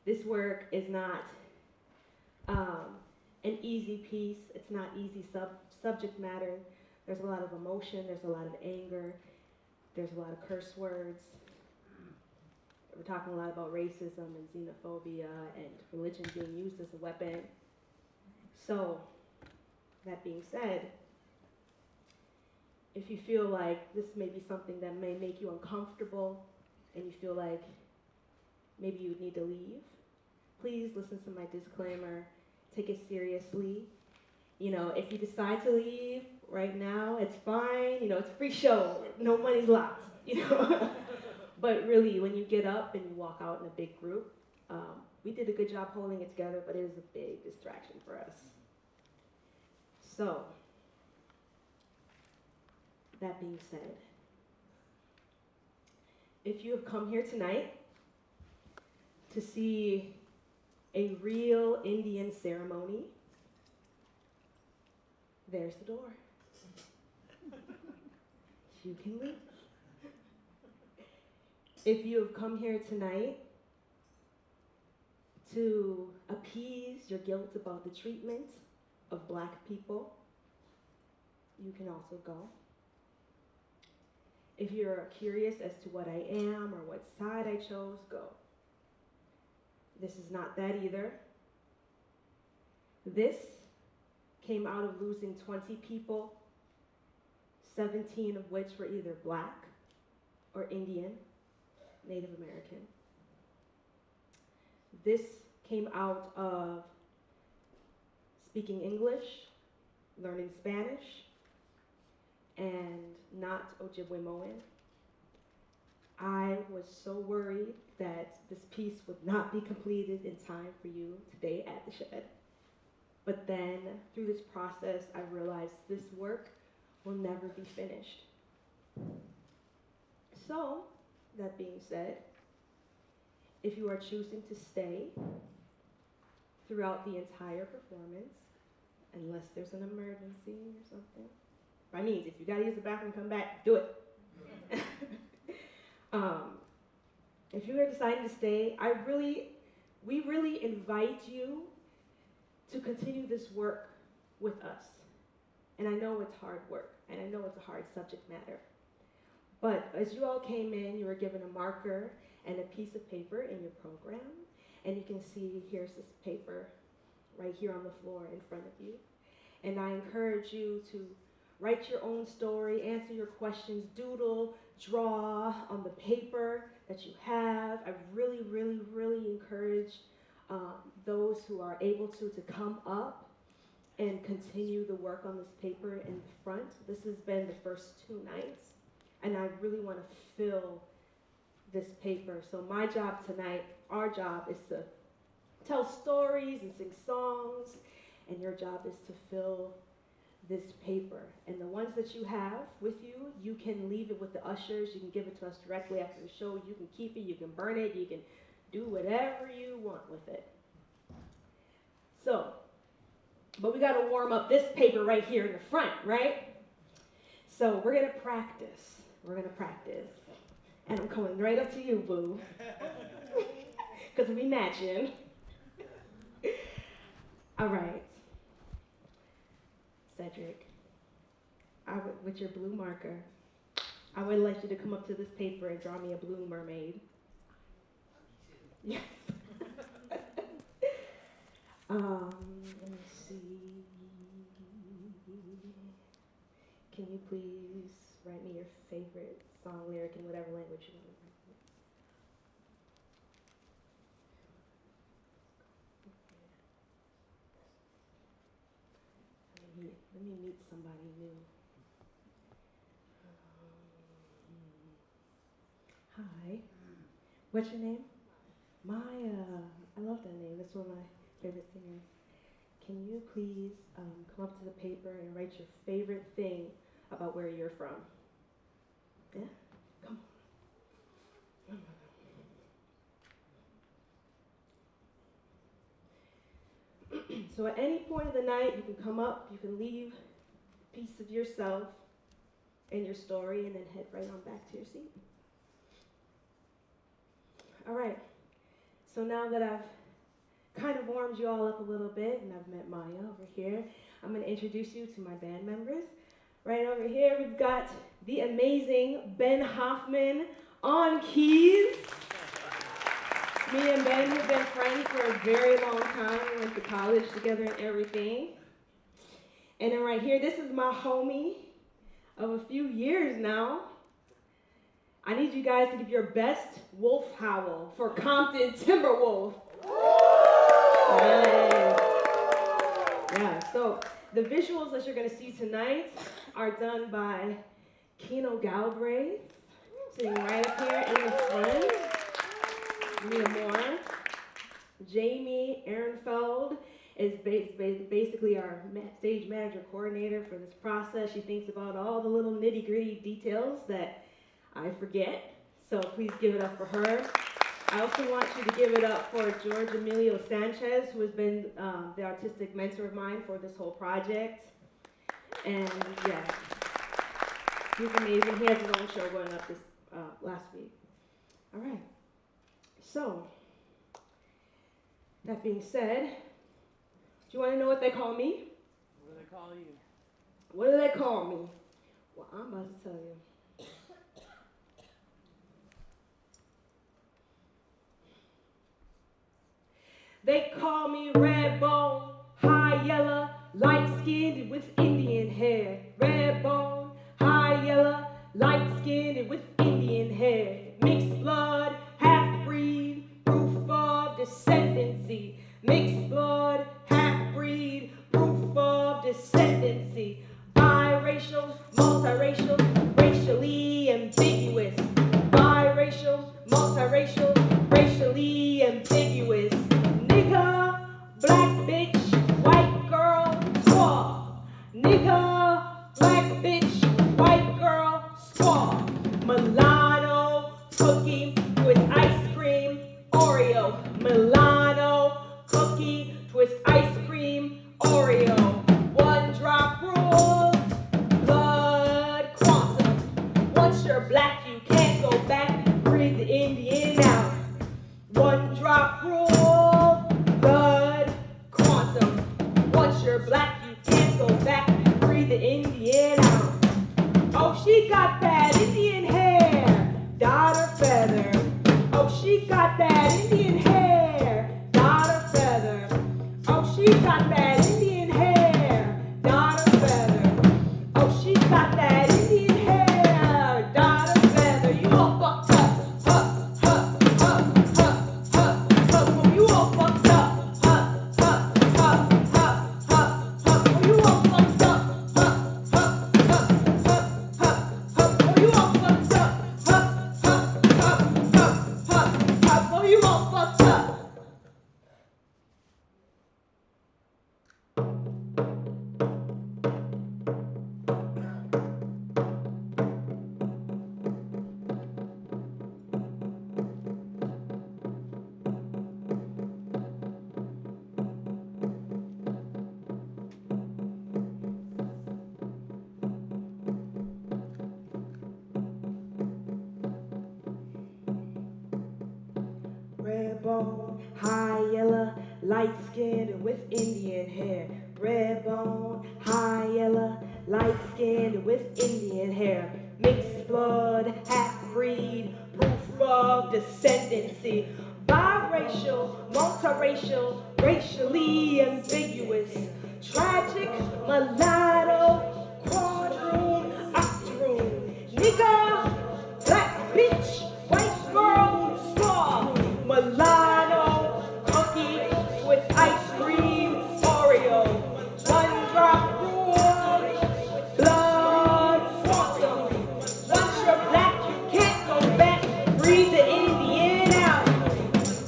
This work is not an easy piece. It's not easy subject matter. There's a lot of emotion. There's a lot of anger. There's a lot of curse words. We're talking a lot about racism and xenophobia and religion being used as a weapon. So, that being said, if you feel like this may be something that may make you uncomfortable and you feel like maybe you need to leave, please listen to my disclaimer. Take it seriously. You know, if you decide to leave right now, it's fine. You know, it's a free show. No money's lost, you know. But really, when you get up and you walk out in a big group, we did a good job holding it together, but it is a big distraction for us. So, that being said, if you have come here tonight to see a real Indian ceremony, there's the door. You can leave. If you have come here tonight to appease your guilt about the treatment of Black people, you can also go. If you're curious as to what I am or what side I chose, go. This is not that either. This came out of losing 20 people, 17 of which were either Black or Indian, Native American. This came out of speaking English, learning Spanish, and not Ojibwe-Moan. I was so worried that this piece would not be completed in time for you today at the Shed. But then, through this process, I realized this work will never be finished. So, that being said, if you are choosing to stay throughout the entire performance, unless there's an emergency or something, by means, if you gotta use the bathroom, come back, do it. If you are deciding to stay, we really invite you to continue this work with us. And I know it's hard work, and I know it's a hard subject matter. But as you all came in, you were given a marker and a piece of paper in your program, and you can see here's this paper right here on the floor in front of you. And I encourage you to write your own story, answer your questions, doodle, draw on the paper that you have. I really, really, really encourage those who are able to come up and continue the work on this paper in the front. This has been the first 2 nights, and I really want to fill this paper. So my job tonight, our job, is to tell stories and sing songs, and your job is to fill this paper. And the ones that you have with you, you can leave it with the ushers. You can give it to us directly after the show. You can keep it, you can burn it, you can do whatever you want with it. So, but we gotta warm up this paper right here in the front, right? So we're gonna practice. We're gonna practice. And I'm coming right up to you, boo. Because we matching. All right. Cedric, with your blue marker, I would like you to come up to this paper and draw me a blue mermaid. Yes. Let me see. Can you please write me your favorite song lyric in whatever language you want to write? Let me meet somebody new. Hi. What's your name? Maya. I love that name. That's one of my favorite singers. Can you please come up to the paper and write your favorite thing about where you're from? Yeah? Come on. So at any point of the night, you can come up, you can leave a piece of yourself and your story, and then head right on back to your seat. All right. So now that I've kind of warmed you all up a little bit, and I've met Maya over here. I'm going to introduce you to my band members. Right over here, we've got the amazing Ben Hoffman on keys. Me and Ben have been friends for a very long time. We went to college together and everything. And then right here, this is my homie of a few years now. I need you guys to give your best wolf howl for Compton Timberwolf. Nice. Yeah, so the visuals that you're going to see tonight are done by Keno Galbraith, sitting right up here in the front. Mia Moore. Jamie Ehrenfeld is basically our stage manager coordinator for this process. She thinks about all the little nitty-gritty details that I forget, so please give it up for her. I also want you to give it up for George Emilio Sanchez, who has been the artistic mentor of mine for this whole project. And yeah, he's amazing. He has his own show going up this last week. All right. So, that being said, do you want to know what they call me? What do they call you? What do they call me? Well, I'm about to tell you. They call me red bone, high yellow, light-skinned with Indian hair. Red bone, high yellow, light-skinned with Indian hair. Mixed blood, half-breed, proof of descendancy. Mixed blood, half-breed, proof of descendancy. Biracial, multiracial, racially ambiguous. Biracial, multiracial, racially ambiguous. Nigga, black bitch, white girl, squaw. Nigga, black bitch, white girl, squaw. Mulatto, cookie with ice cream, Oreo. Milano, cookie, twist ice cream, Oreo. One drop rule, blood quantum. Once you're black, you can't go back. Breathe the Indian out. One drop rule, blood quantum. Once you're black, you can't go back. Breathe the Indian out. Oh, she got that Indian hair, dyed her feather. Oh, she got that Indian hair, dyed her feather. Oh, she got that Indian hair, dyed her feather. Oh, she got that Indian hair, dyed her feather. You all fucked up, huh, huh, huh, huh, huh, huh. You all fucked up, huh, huh, huh, huh, huh, huh. You all fucked up, huh, huh, huh, huh, huh, huh. You all fucked up, huh, huh, huh, huh, huh, huh. You all fucked up. Red bone, high yellow, light-skinned with Indian hair. Red bone, high yellow, light-skinned with Indian hair. Mixed blood, half-breed, proof of descendancy. Biracial, multiracial, racially ambiguous. Tragic, mulatto, quadroon, octoroon. Nigga, black bitch, white girl, squaw. Milano, cookie with ice cream, Oreo. One drop rule, blood quantum. Once you're black, you can't go back. Breathe the Indian out.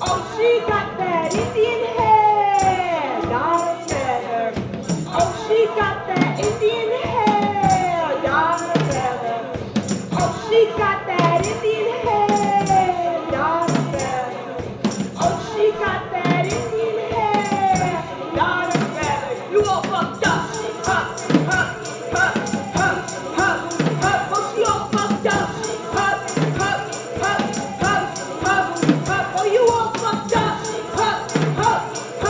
Oh, she got that Indian hair, dyed her feather. Oh, she got that Indian hair, dyed her feather. Oh, she got that Indian hair, dyed her feather. Oh, she got that Indian hair, dyed her feather. You all fucked up. Huh, huh, huh, huh, huh, huh. Oh, she all fucked up. Huh, huh, huh, huh, huh, huh. Oh, you all fucked up. Huh, huh, huh,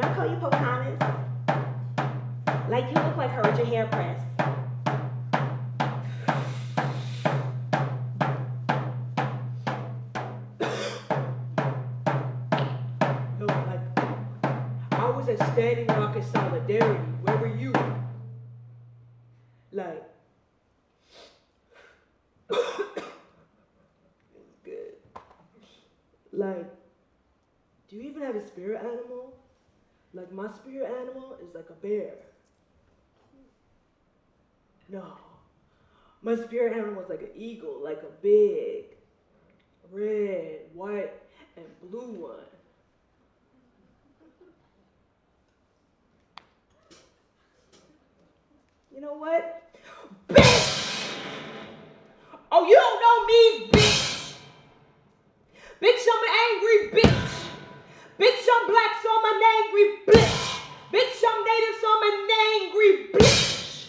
said Standing Rock in solidarity. Where were you? Like, it's good. Like, do you even have a spirit animal? Like, my spirit animal is like a bear. No. My spirit animal is like an eagle, like a big, red, white, and blue one. You know what? Bitch! Oh, you don't know me, bitch! Bitch, I'm an angry bitch! Bitch, I'm black, so I'm an angry bitch! Bitch, I'm native, so I'm an angry bitch!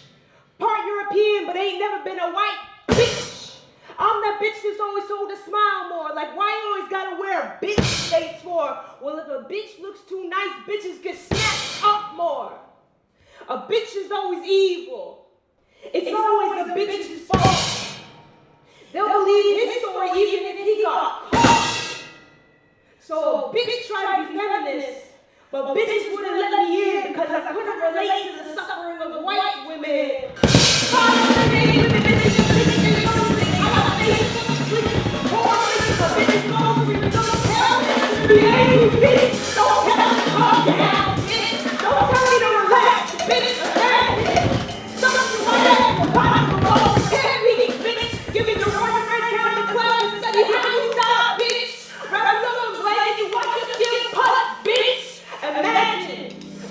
Part European, but ain't never been a white bitch! I'm that bitch that's always told to smile more. Like, why you always gotta wear a bitch face for? Well, if a bitch looks too nice, bitches get snapped up more. A bitch is always evil. It's always the bitch's fault. They'll believe his story even if he got caught. So a bitch tried to be feminist, but bitches wouldn't let me in because I couldn't relate to the suffering of white women.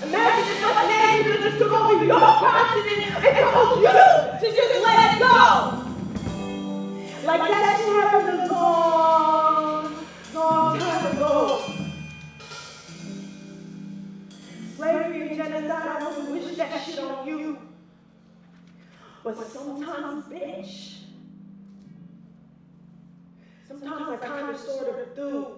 Imagine if my name just took over your continent and told you to just let it go. Like that shit happened a long, long time ago. Slavery and genocide, I wouldn't wish that shit on you. But sometimes, bitch, sometimes I kind of sort of do.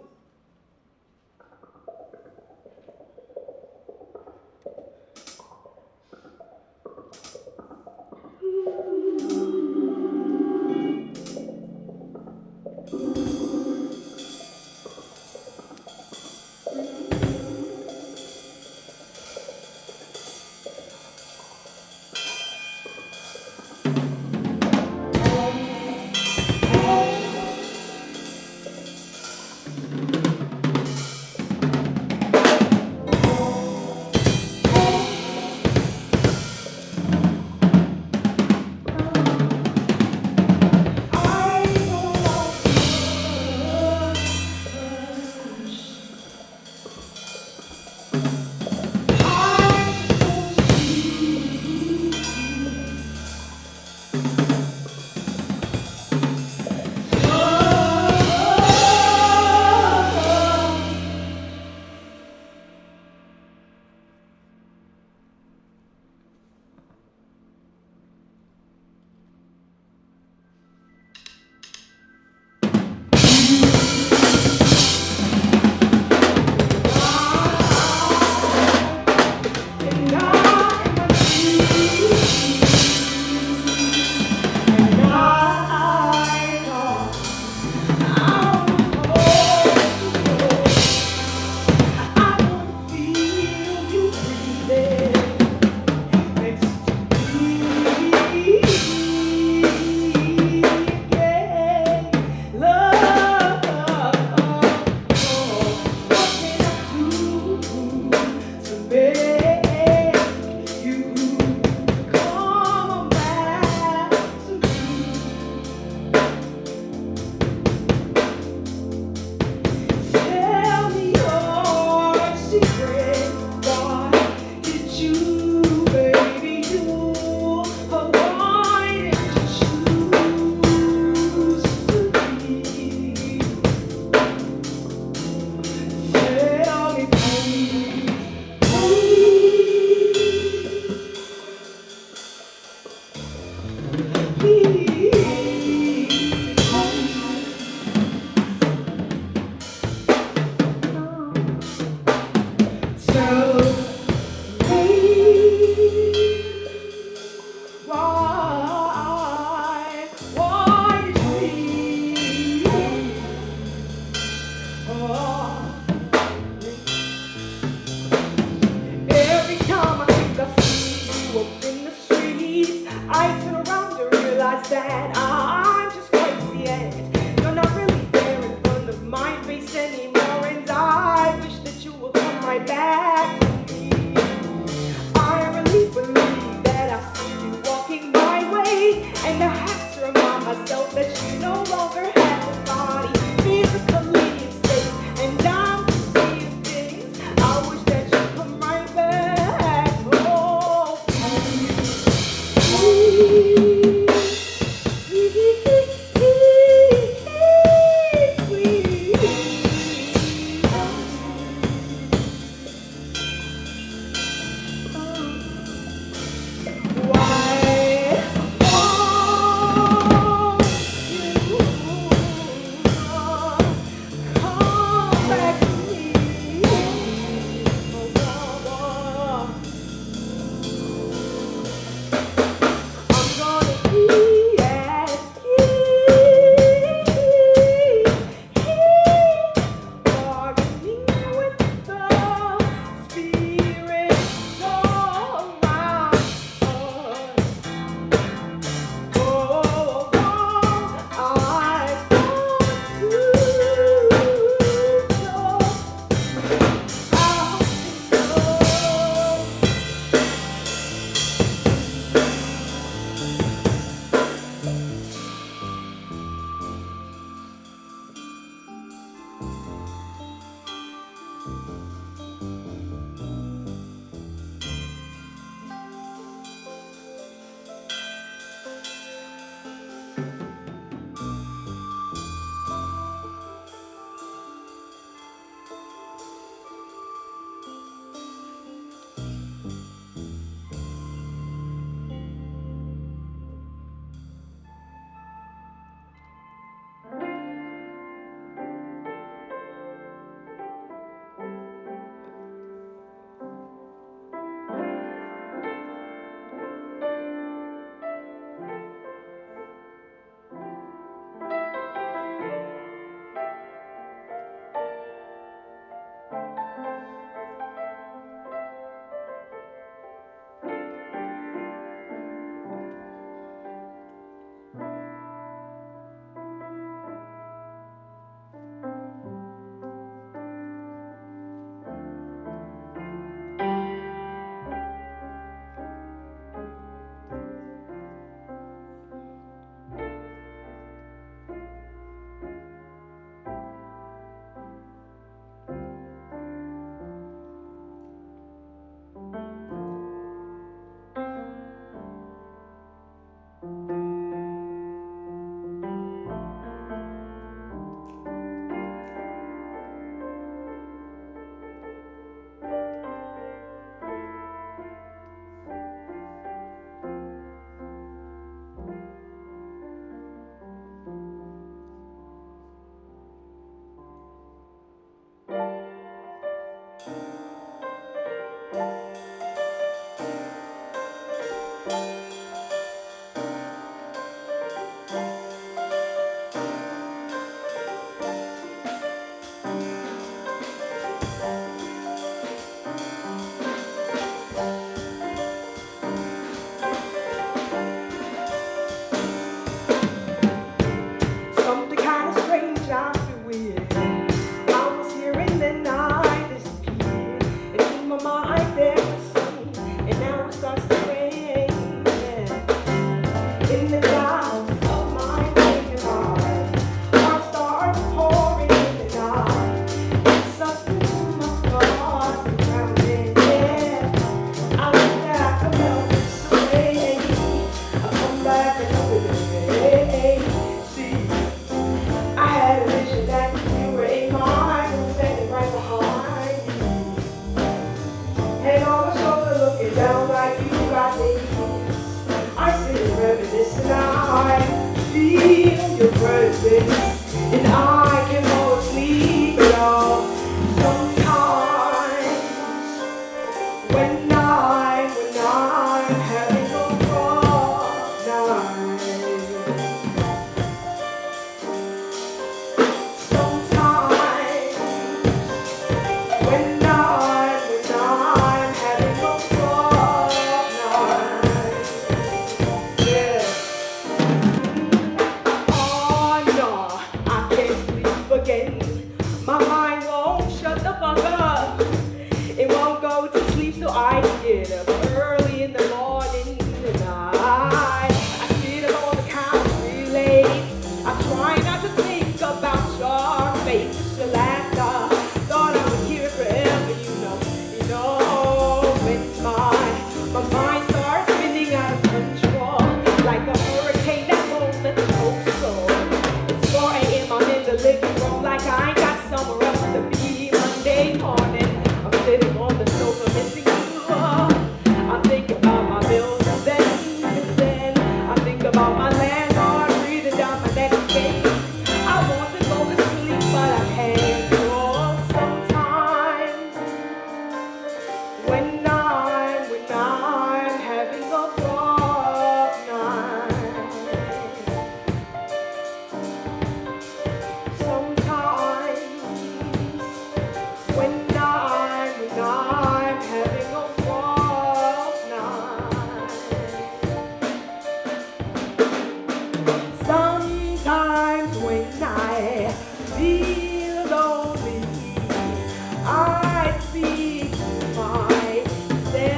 speak to myself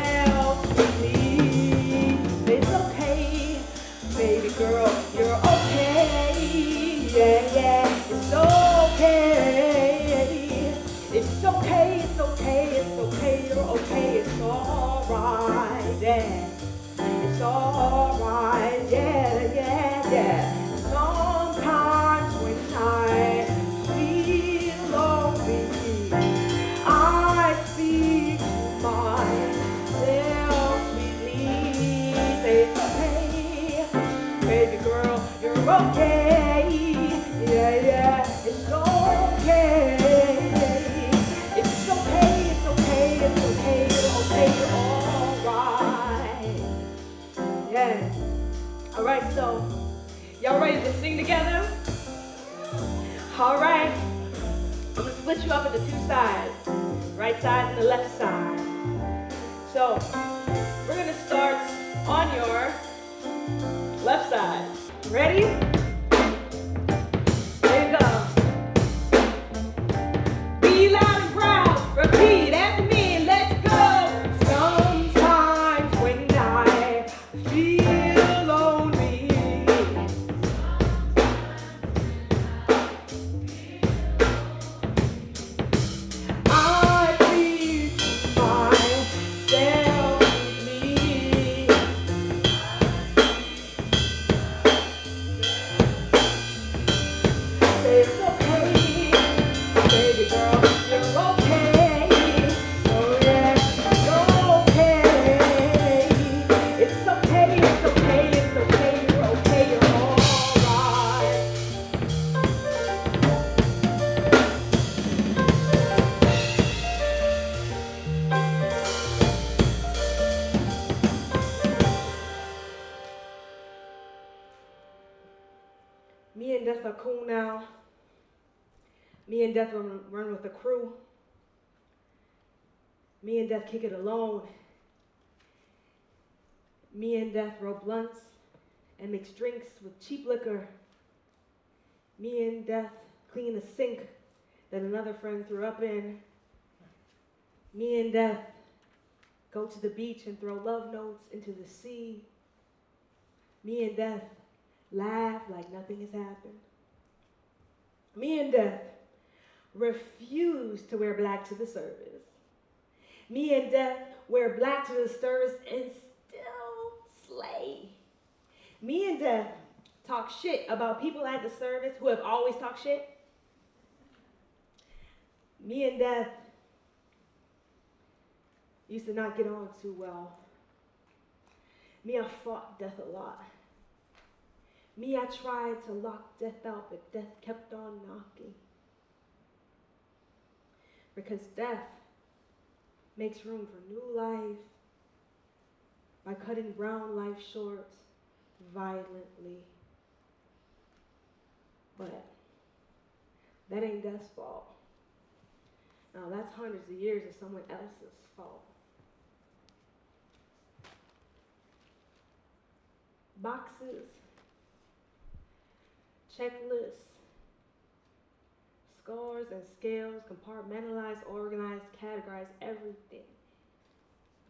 sweetly. It's okay, baby girl, you're okay. Yeah, yeah, it's okay. It's okay, it's okay, it's okay, you're okay, it's alright, yeah. It's alright, yeah, yeah, yeah. Sometimes when I feel lonely, I speak to myself sweetly. Say it's okay, baby girl, you're okay. Yeah, yeah, it's okay. It's okay, it's okay, it's okay, you're okay, you're alright. Yeah. Alright, so y'all ready to sing together? Alright. I'm gonna split you up into two sides. Right side and the left side. So we're gonna start on your left side. Ready? There you go. Be loud and proud. Repeat after me. Let's go. Sometimes when I feel lonely, I speak to myself sweetly. Say it's okay, baby girl, you're okay. Oh yeah, you're okay. It's okay, it's okay, it's okay, you're okay, you're alright. Me and Death are cool now. Me and Death run with the crew. Me and Death kick it alone. Me and Death roll blunts and mix drinks with cheap liquor. Me and Death clean the sink that another friend threw up in. Me and Death go to the beach and throw love notes into the sea. Me and Death laugh like nothing has happened. Me and Death refuse to wear black to the service. Me and Death wear black to the service and still slay. Me and Death talk shit about people at the service who have always talked shit. Me and Death used to not get on too well. Me, I fought Death a lot. Me, I tried to lock Death out, but Death kept on knocking. Because Death makes room for new life by cutting brown life short violently. But that ain't Death's fault. Now that's hundreds of years of someone else's fault. Boxes, checklists, scores and scales, compartmentalize, organize, categorize everything,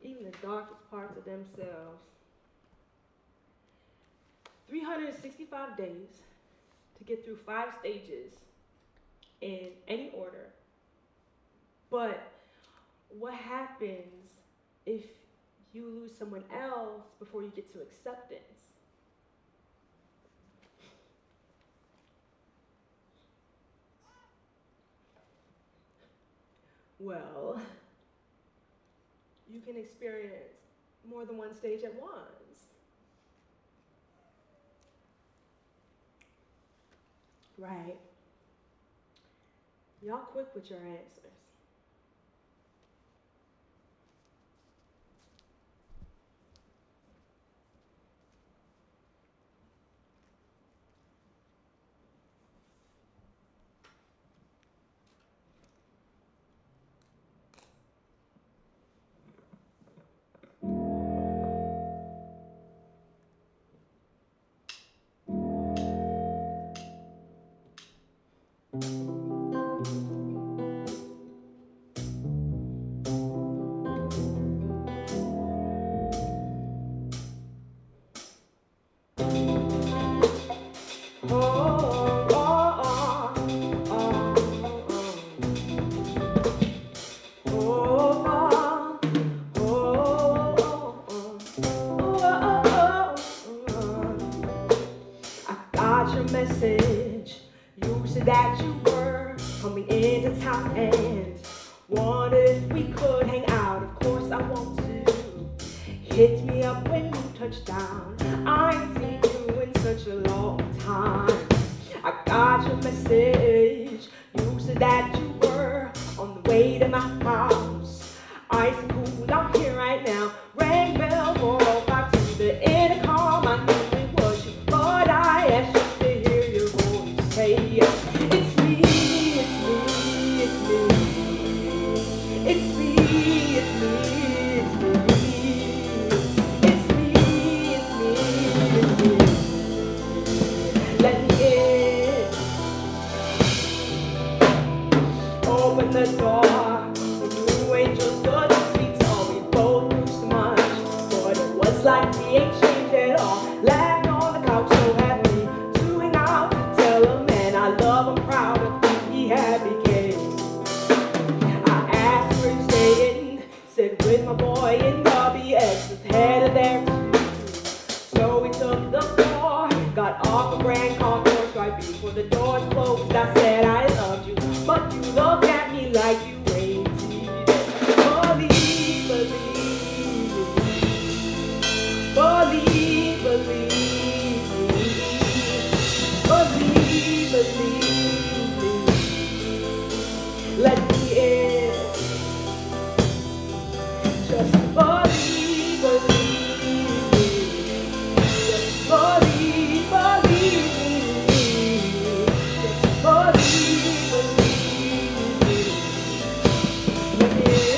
even the darkest parts of themselves. 365 days to get through 5 stages in any order. But what happens if you lose someone else before you get to acceptance? Well, you can experience more than one stage at once. Right. Y'all quick with your answers. we could hang out. Of course I want to. Hit me up when you touch down. I ain't seen you in such a long time. I got your message. You said that you were on the way to my house. Ice and cool, I'm here right now. Ring bell 405 to the intercom. I knew it was you, but I asked just to hear your voice say, it's me, it's me, it's me. It's me, it's me, it's me. It's me, it's me, it's me. Let me in. Open the door. The new angels stood sweet, so we both knew so much. But it was like we ain't changed at all. Laughing on the couch so happily, doing out to tell a man I love him, proud of who he had became. I asked where you staying, said with my boy in WX was headed there too. So we took the floor, got off a Grand Concourse right before the doors closed. I said I loved you, but you looked at me like you ain't seen it. Believe, believe, believe, believe, believe, believe, believe. Let me in. Just believe, believe, just believe, believe, just believe, believe. Let me in.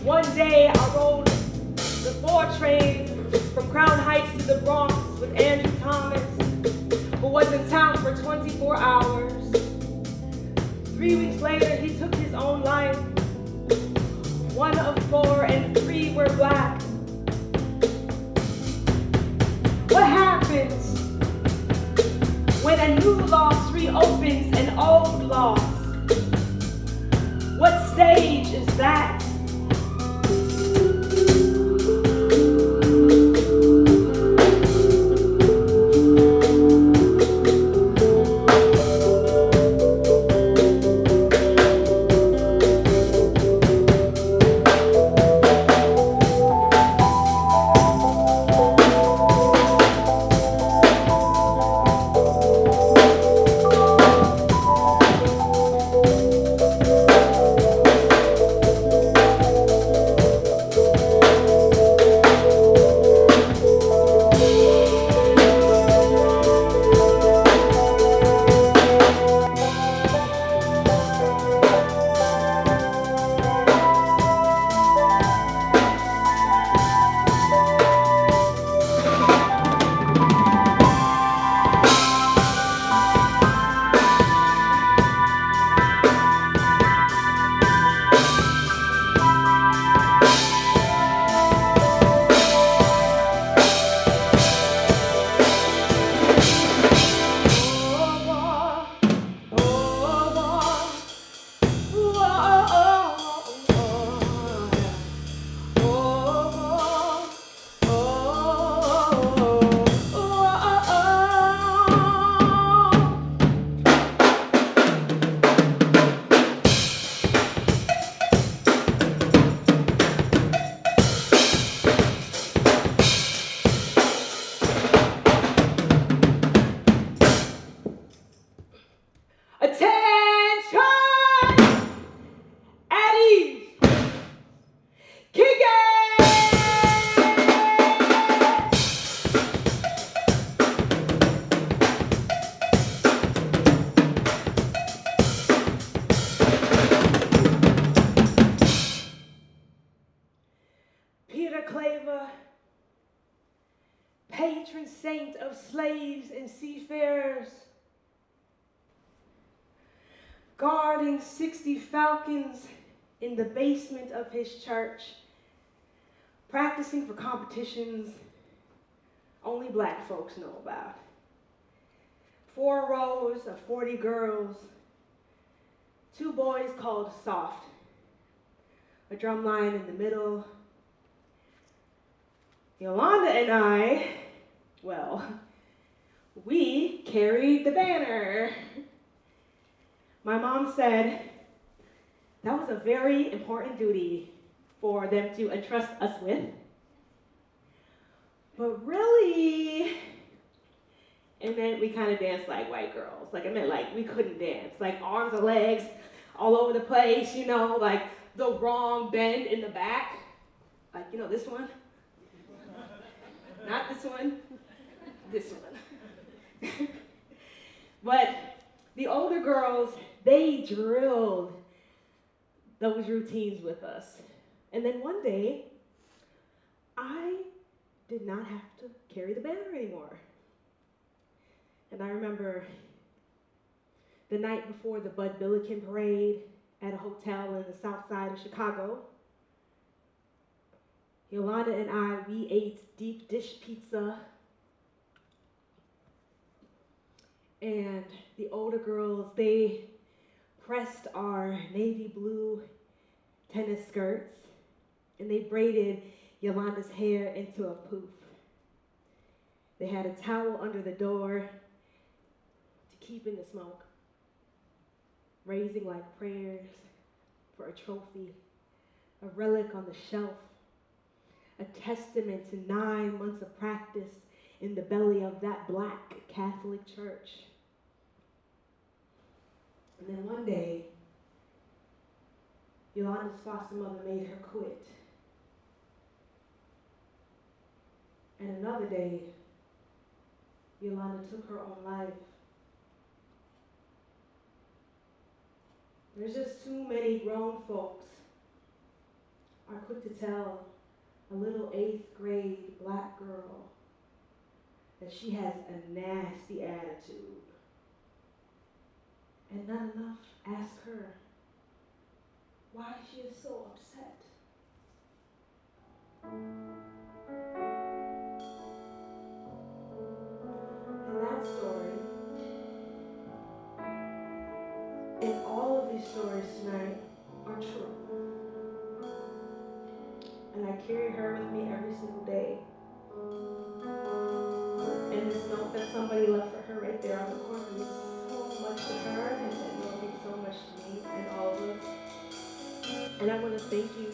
One day I rode the 4 trains from Crown Heights to the Bronx with Andrew Thomas, who was in town for 24 hours. 3 weeks later, he took his own life. 1 of 4 and 3 were black. What happens when a new loss reopens an old loss? What stage is that? Patron saint of slaves and seafarers, guarding 60 falcons in the basement of his church, practicing for competitions only black folks know about. 4 rows of 40 girls, 2 boys called soft, a drum line in the middle. Yolanda and I, well, we carried the banner. My mom said that was a very important duty for them to entrust us with. But really, it meant we kind of danced like white girls. Like, it meant like we couldn't dance. Like arms and legs all over the place, you know, like the wrong bend in the back. Like, you know, this one. Not this one, this one. But the older girls, they drilled those routines with us. And then one day, I did not have to carry the banner anymore. And I remember the night before the Bud Billiken parade at a hotel in the south side of Chicago, Yolanda and I, we ate deep dish pizza. And the older girls, they pressed our navy blue tennis skirts and they braided Yolanda's hair into a poof. They had a towel under the door to keep in the smoke, raising like prayers for a trophy, a relic on the shelf, a testament to 9 months of practice in the belly of that black Catholic church. And then one day, Yolanda's foster mother made her quit. And another day, Yolanda took her own life. There's just too many grown folks are quick to tell a little 8th grade black girl that she has a nasty attitude. And not enough ask her why she is so upset. And that story, and all of these stories tonight are true. And I carry her with me every single day. And this note that somebody left for her right there on the corner means so much to her, and it will mean so much to me and all of us. And I want to thank you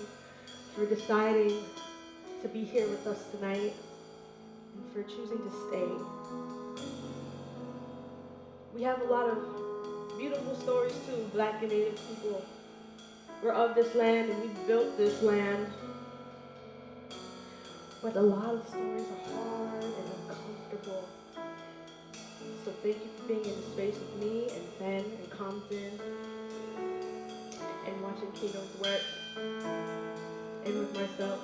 for deciding to be here with us tonight and for choosing to stay. We have a lot of beautiful stories too, Black and Native people. We're of this land and we built this land. But a lot of stories are hard and uncomfortable. So thank you for being in the space with me and Ben and Compton and watching Kingdom's work and with myself.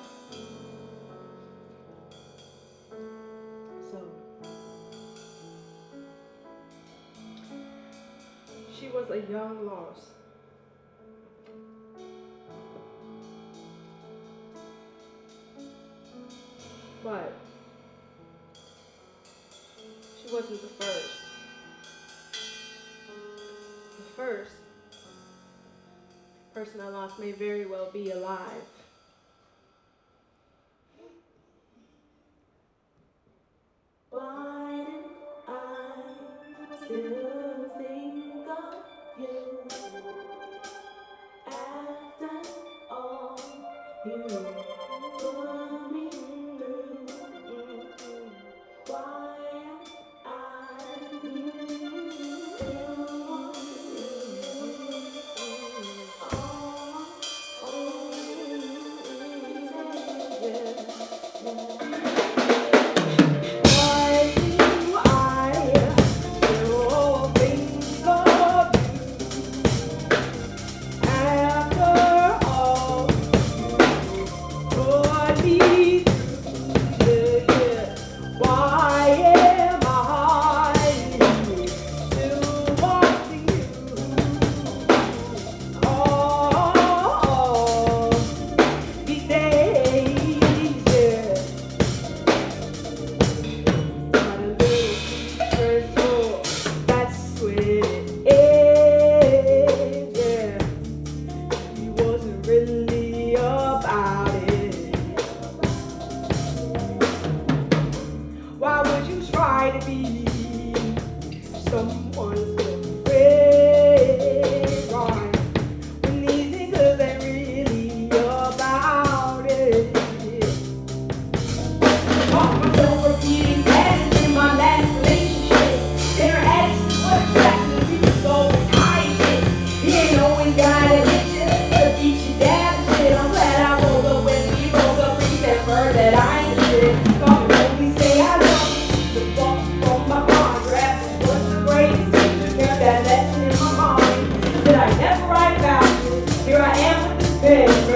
So, she was a young loss. But she wasn't the first. The first person I lost may very well be alive. Why do I still think of you after all you put me through? Why am I still want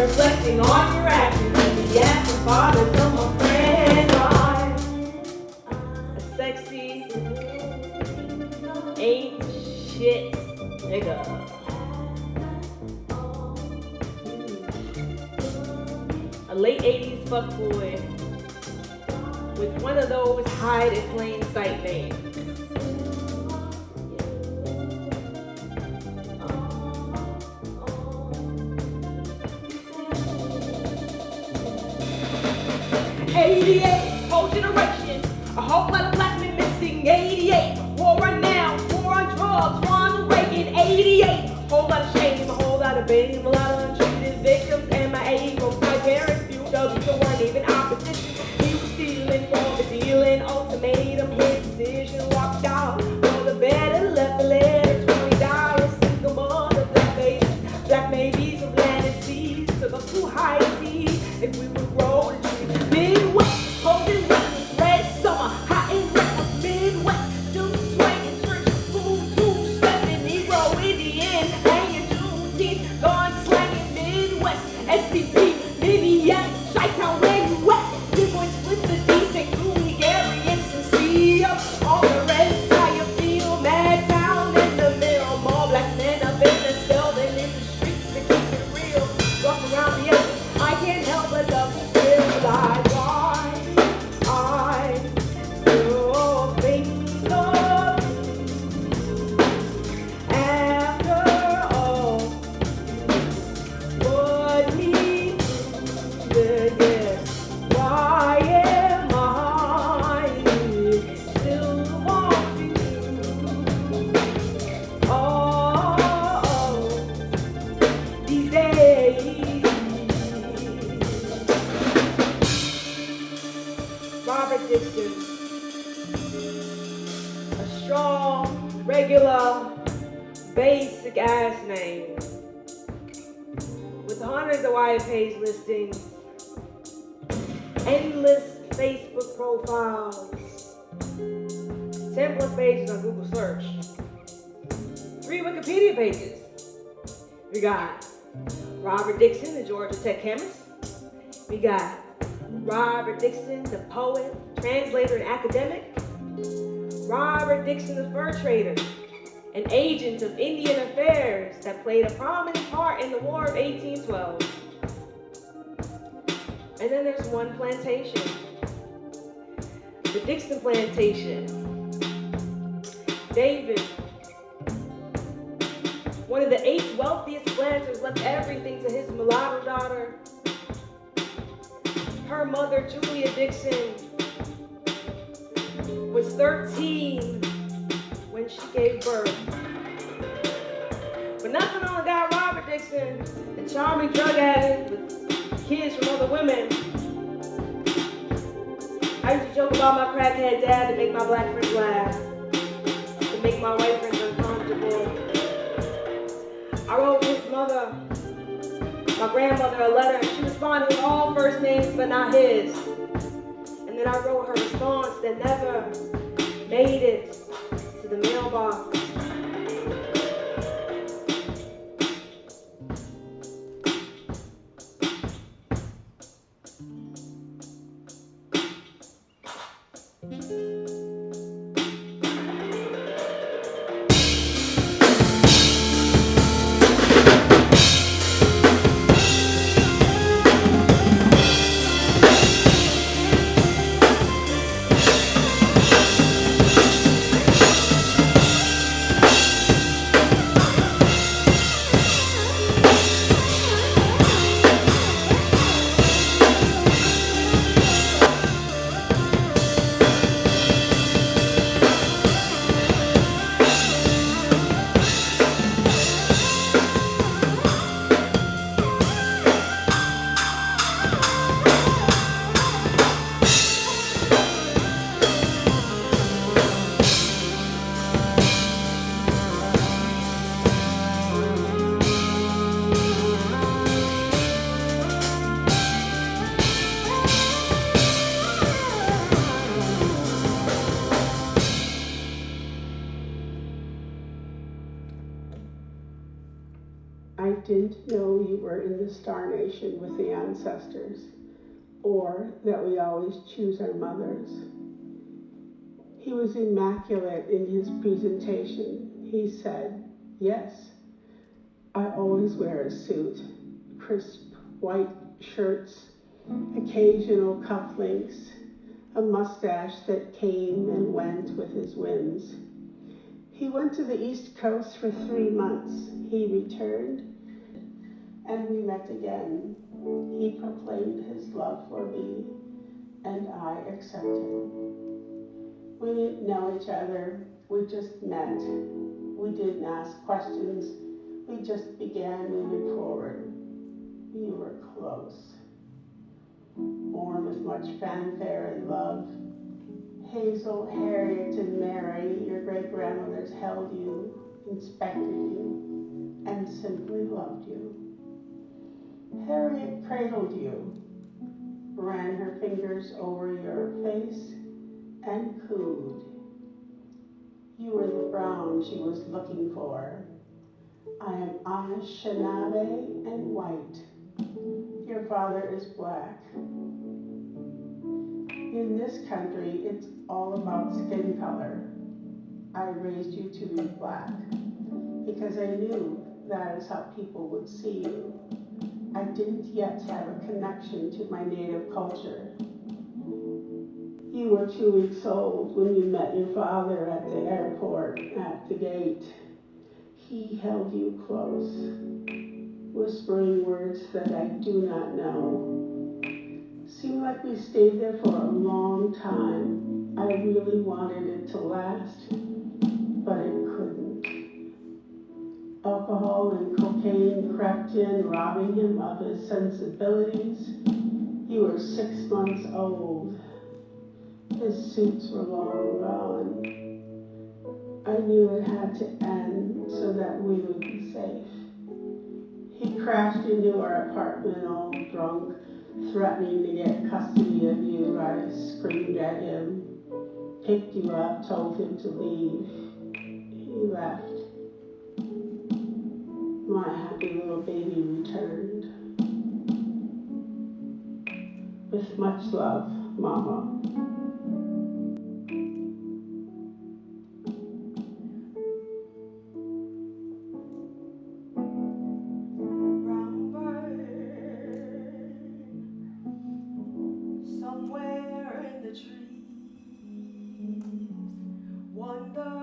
reflecting on your actions and the after fathers of my friends. I'm a sexy, ain't shit nigga. A late 80s fuckboy with one of those hide in plain sight names. '88, whole generation, a whole lot of black men missing. '88, war on now, war on drugs, Ronald Reagan. '88, whole lot of shame, a whole lot of blame, a lot of untreated victims, and my ego. My parents viewed others who weren't even opposition. He was stealing from the dealing, ultimatum, his decision, walked out for the better, left the letter, $20, single mother, black babies of land and seas, to the too high seas, if we would grow the trees. Midwest, holding reckless, red summer, hot and reckless, Midwest, still swinging, church, food, tube, stepping, Negro, Indian, hanging, Juneteenth, gone slanging, Midwest, SCP, Mini-Yak, Chi-Town, where you at? Difference with the decent, gloomy, Gary, instancy up on the red tire field, mad town in the middle, more black men up in the building, in the streets to keep it real, walk around the edges, I can't help but love to feel alive. I still think of after all what he did. Why am I still wanting to? Oh, these days. Robert Dixon, a strong, regular, basic ass name with hundreds of white page listings, endless Facebook profiles, 10 plus pages on Google search, 3 Wikipedia pages. We got Robert Dixon, the Georgia Tech chemist. We got Robert Dixon, the poet, translator, and academic. Robert Dixon, the fur trader, an agent of Indian affairs that played a prominent part in the War of 1812. And then there's one plantation, the Dixon Plantation. David, one of the 8 wealthiest planters, left everything to his mulatto daughter. Her mother, Julia Dixon, was 13 when she gave birth. But nothing on the guy Robert Dixon, the charming drug addict with kids from other women. I used to joke about my crackhead dad to make my black friends laugh, to make my white friends uncomfortable. I wrote his mother, my grandmother, a letter, and she responded with all first names but not his. And then I wrote her response that never made it to the mailbox. I didn't know you were in the Star Nation with the ancestors, or that we always choose our mothers. He was immaculate in his presentation. He said, yes, I always wear a suit, crisp white shirts, occasional cufflinks, a mustache that came and went with his whims. He went to the East Coast for 3 months. He returned, and we met again. He proclaimed his love for me, and I accepted. We didn't know each other. We just met. We didn't ask questions. We just began moving forward. We were close. Born with much fanfare and love. Hazel, Harriet, and Mary, your great-grandmothers held you, inspected you, and simply loved you. Harriet cradled you, ran her fingers over your face, and cooed. You were the brown she was looking for. I am Anishinaabe and white. Your father is black. In this country, it's all about skin color. I raised you to be black because I knew that is how people would see you. I didn't yet have a connection to my native culture. You were 2 weeks old when you met your father at the airport, at the gate. He held you close, whispering words that I do not know. Seemed like we stayed there for a long time. I really wanted it to last, but it couldn't. Alcohol and cocaine crept in, robbing him of his sensibilities. You were 6 months old. His suits were long gone. I knew it had to end so that we would be safe. He crashed into our apartment all drunk, threatening to get custody of you. I screamed at him, picked you up, told him to leave. He left. My happy little baby returned. With much love, Mama. Brown bird, somewhere in the trees, wonder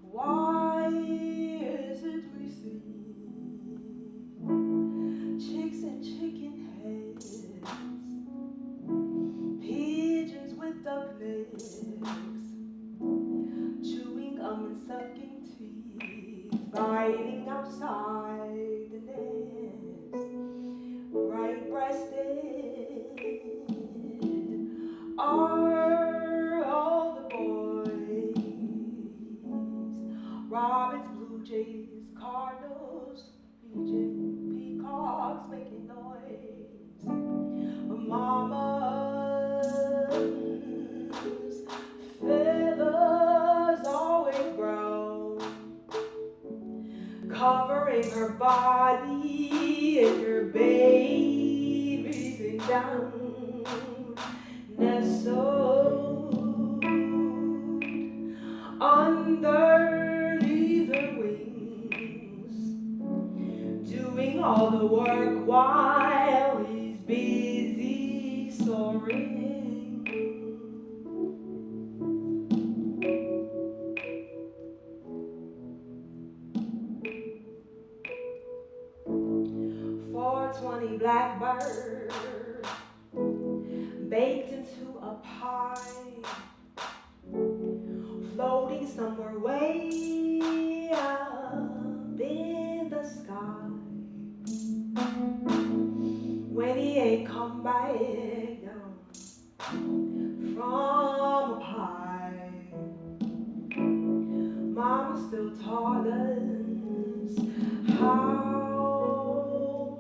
why is it we see chicks and chicken heads, pigeons with duck legs, chewing gum and sucking teeth, fighting outside the nest, bright-breasted are all the boys, robins, blue jays, cardinals, pigeons, peacocks making noise, mama's feathers always brown, covering her body and her baby breathing down, nestled underneath her wings, doing all the work while he's busy soaring. 420 blackbird baked into a pie, floating somewhere way up in the sky. When he ain't come back down from a pie, Mama still taught us how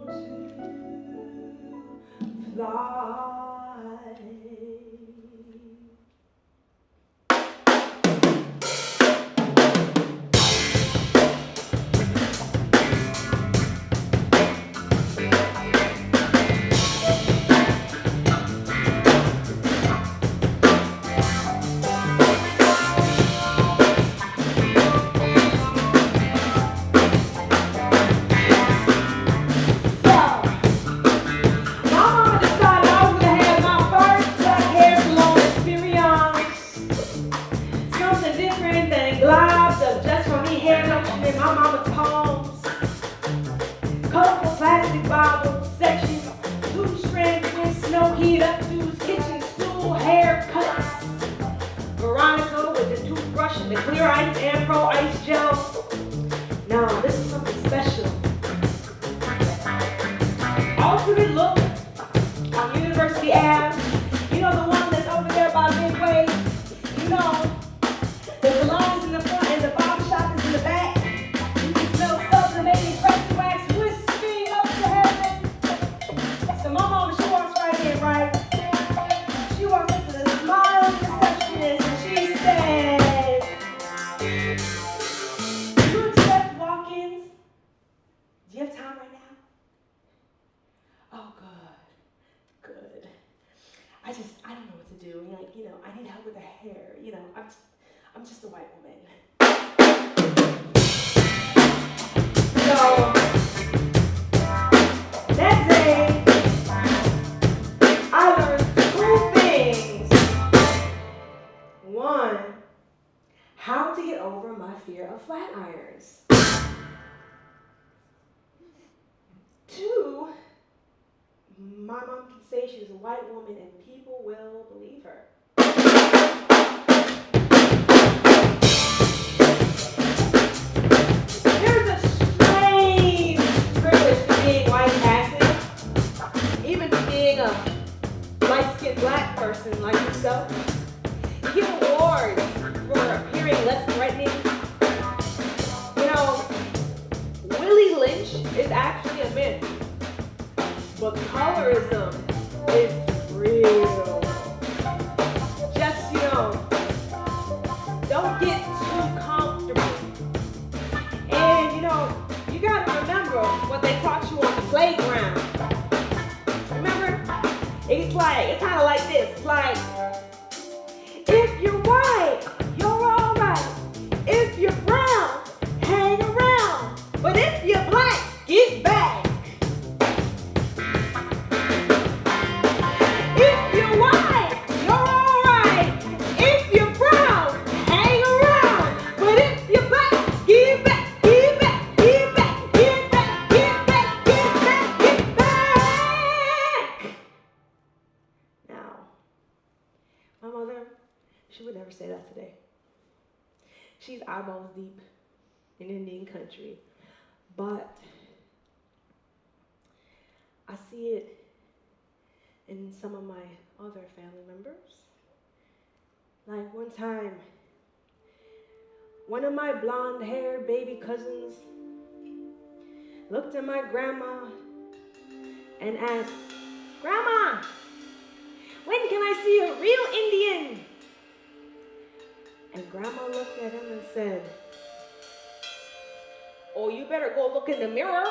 to fly. in my mama's palms. Colorful plastic bottles, sections, 2-strand twists, no heat updos, kitchen stool, haircuts. Veronica with the toothbrush and the clear ice and pro ice gel. Now, this is something special. Ultimate look on University Ave. You know the one that's over there by Midway? You know, the salon's in the front and the barber shop is in the back. You can smell sublimating fresh wax whispering up to heaven. So my mama, she walks right in, right? She walks up to the smiling receptionist and she says, "Do you accept walk-ins? Do you have time right now?" Oh, good. I don't know what to do. Like, I need help with the hair. I'm just a white woman. So, that day, I learned 2 things. 1, how to get over my fear of flat irons. 2, my mom can say she's a white woman and people will believe her. There's a strange privilege to being white passing, even to being a light-skinned black person like yourself. You get awards for appearing less threatening. Willie Lynch is actually a myth. But colorism is real. Just, don't get too comfortable. And, you gotta remember what they taught you on the playground. Remember? It's kind of like this. It's like, if you're white, you're all right. If you're brown, hang around. But if you're black, get back. She would never say that today. She's eyeballs deep in Indian country. But I see it in some of my other family members. Like one time, one of my blonde-haired baby cousins looked at my grandma and asked, "Grandma, when can I see a real Indian?" And Grandma looked at him and said, "Oh, you better go look in the mirror."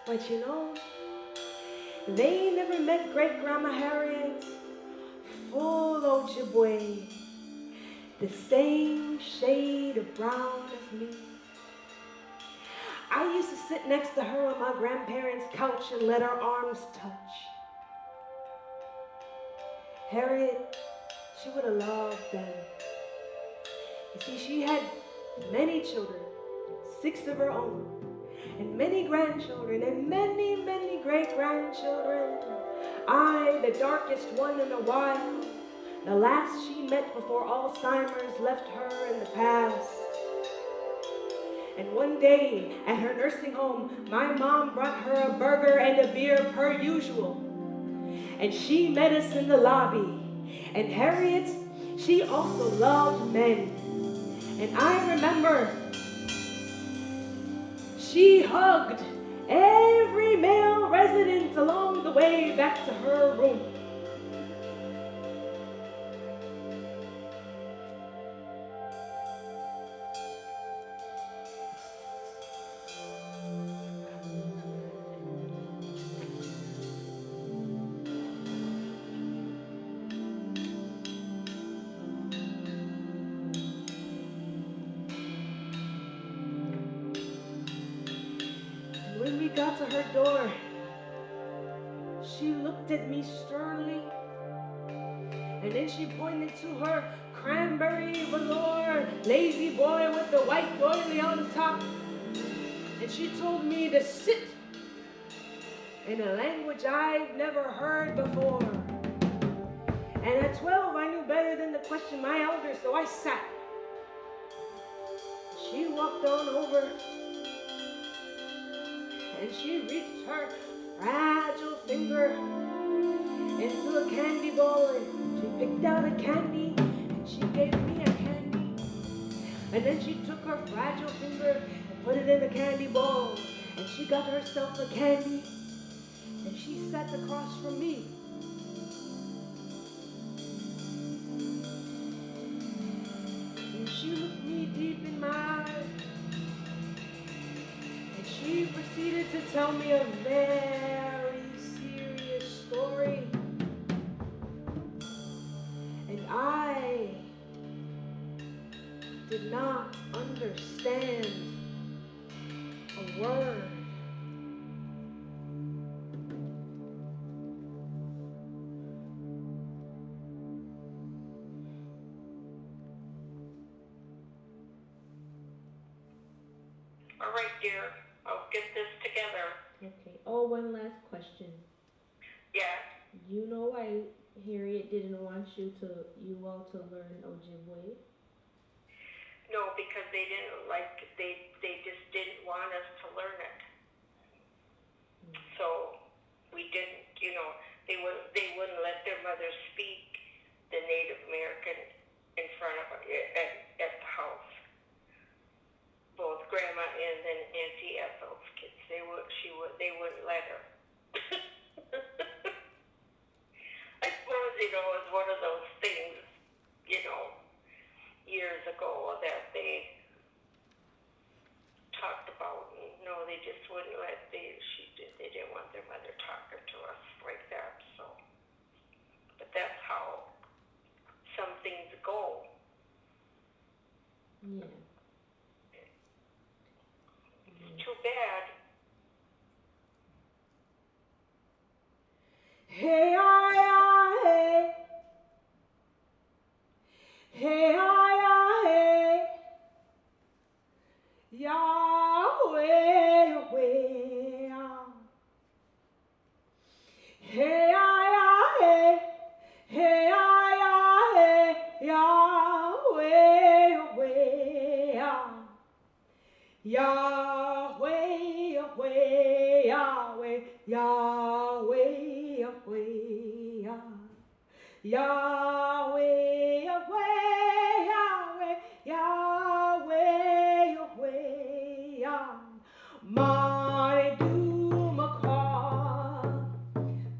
But they never met great-grandma Harriet, full Ojibwe, the same shade of brown as me. I used to sit next to her on my grandparents' couch and let our arms touch. Harriet, she would have loved them. You see, she had many children, 6 of her own, and many grandchildren, and many, many great-grandchildren. I, the darkest one in a while, the last she met before Alzheimer's left her in the past. And one day, at her nursing home, my mom brought her a burger and a beer per usual. And she met us in the lobby. And Harriet, she also loved men. And I remember she hugged every male resident along the way back to her room. When we got to her door, she looked at me sternly, and then she pointed to her cranberry velour lazy boy with the white doily on top. And she told me to sit in a language I've never heard before. And at 12, I knew better than to question my elders, so I sat. She walked on over, and she reached her fragile finger into a candy bowl, and she picked out a candy, and she gave me a candy. And then she took her fragile finger and put it in the candy bowl, and she got herself a candy, and she sat across from me. And she looked me deep in my eyes, and she proceeded to tell me a very serious story. And I did not understand a word. All right, dear. I'll get this together. Okay. Oh, one last question. Yeah. You know why Harriet didn't want you all to learn Ojibwe? No, because they didn't they just didn't want us to learn it. So we didn't, they wouldn't let their mothers speak the Native American in front of at the house. Both Grandma and then Auntie Ethel's kids, they wouldn't let her. I suppose, it was one of those things, years ago that they talked about. No, they just wouldn't let, they didn't want their mother talking to us like that, so. But that's how some things go. Yeah. Too bad. Hey, hey. Hey, hey. Yahweh, Yahweh. Hey, hey. Hey, hey. Yahweh, Yahweh. Yahweh, Yahweh, Yahweh, Yahweh, Yahweh, Yahweh, Yahweh, Yahweh, Yahweh, Yahweh, my doom across,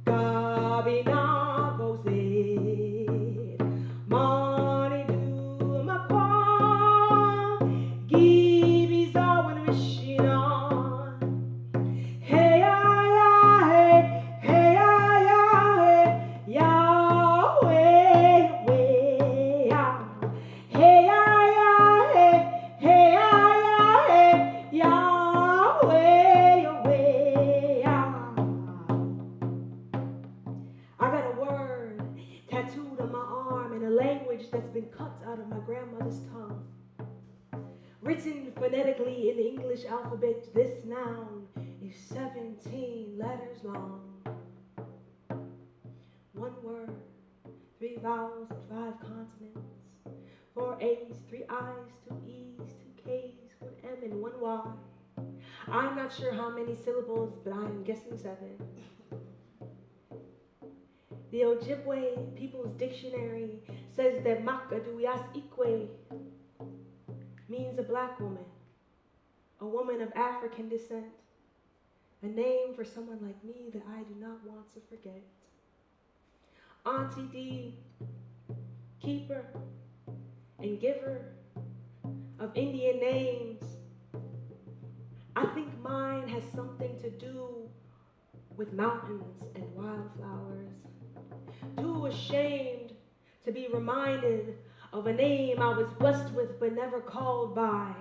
Gabina goes it, money doom across, Gibby's all when wishing on. Hey, hey, hey, hey, Yahweh, Yahweh, hey, hey, hey, Yahweh, Yahweh. I got a word tattooed on my arm in a language that's been cut out of my grandmother's tongue. Written phonetically in the English alphabet, this noun is 17 letters long. One word, 3 vowels and 5 consonants, 4 A's, 3 I's, 2 E's, 2 K's, 1 M and 1 Y. I'm not sure how many syllables, but I'm guessing 7. The Ojibwe People's Dictionary says that Makadewiiyaasikwe means a black woman, a woman of African descent, a name for someone like me that I do not want to forget. Auntie D, keeper and giver of Indian names, I think mine has something to do with mountains and wildflowers. Too ashamed to be reminded of a name I was blessed with but never called by.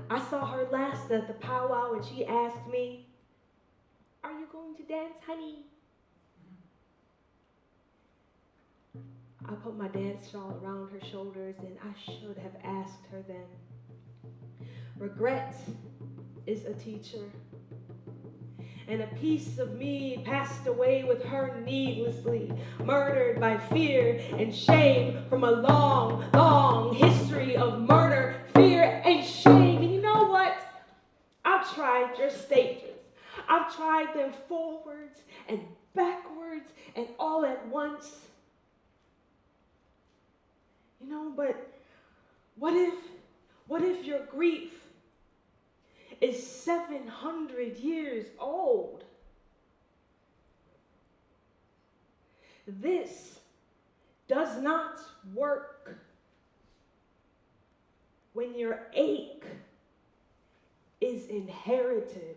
I saw her last at the powwow and she asked me, "Are you going to dance, honey?" I put my dance shawl around her shoulders, and I should have asked her then. Regret is a teacher, and a piece of me passed away with her needlessly, murdered by fear and shame from a long, long history of murder, fear, and shame. And you know what? I've tried your stages. I've tried them forwards and backwards and all at once. You know, but what if your grief is 700 years old? This does not work when your ache is inherited.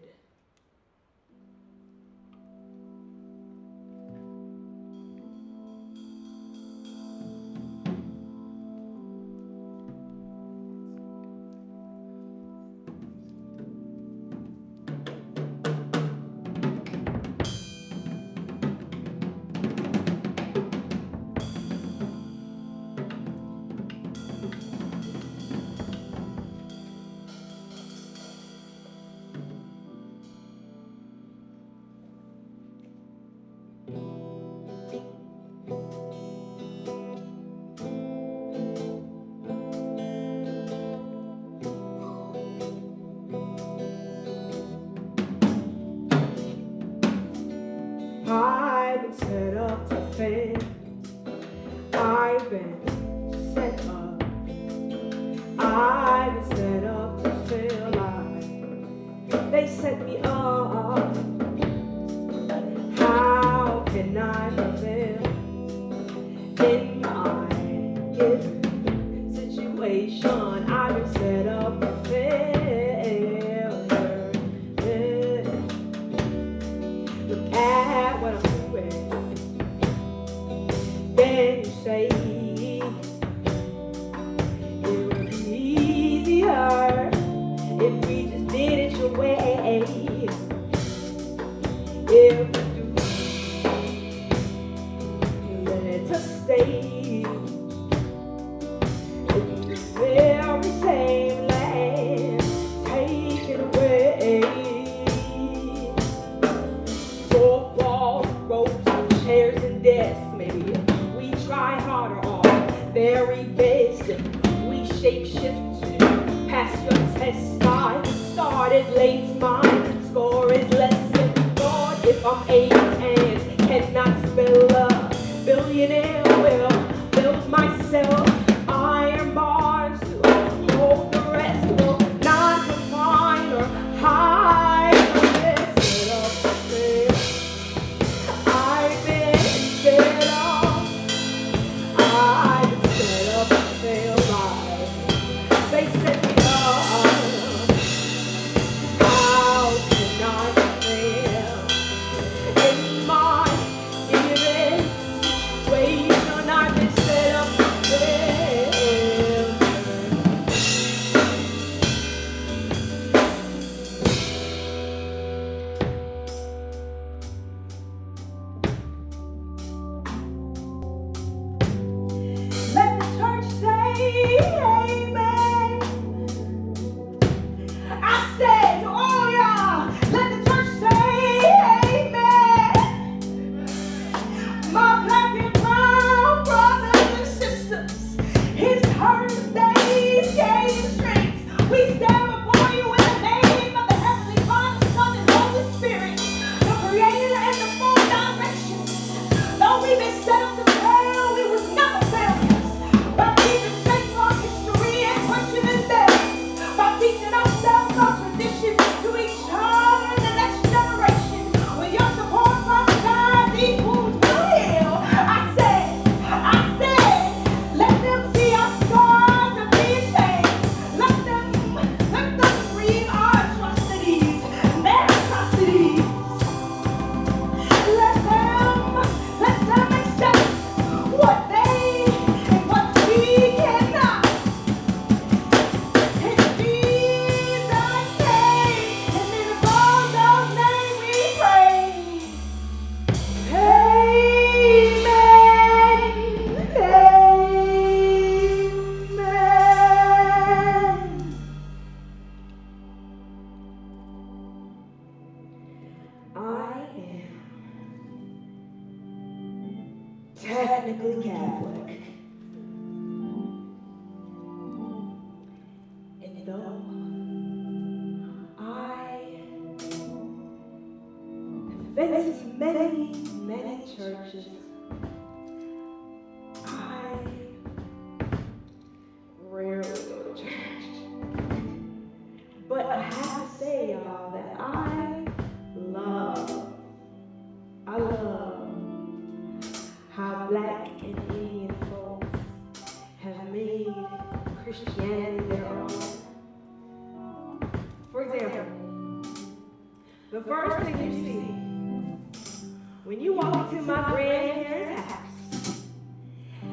I've been set up to fail. I've been set up. I've been set up to fail. They set me up. How can I prevail in my given situation? I've been set up to fail. Look at what I'm doing. Then you say it would be easier if we just did it your way. If we do, let us stay in the very same land, taken away. Four walls, ropes, chairs, and desks. Maybe we try harder on very best. We shape shift to pass your test. I started late, my score is less than God. If I'm 8 and cannot spell a billionaire, will build myself iron bars to hold the rest. Will not refine or hide the rest of the fail. I've been set up. I've been set up to fail. They set me up. How though I have been to many, many churches, I rarely go to church. But I have to say, y'all, that I love how Black and Indian folks have made Christianity their own. For example, the first thing you see when you walk into my grandparents' house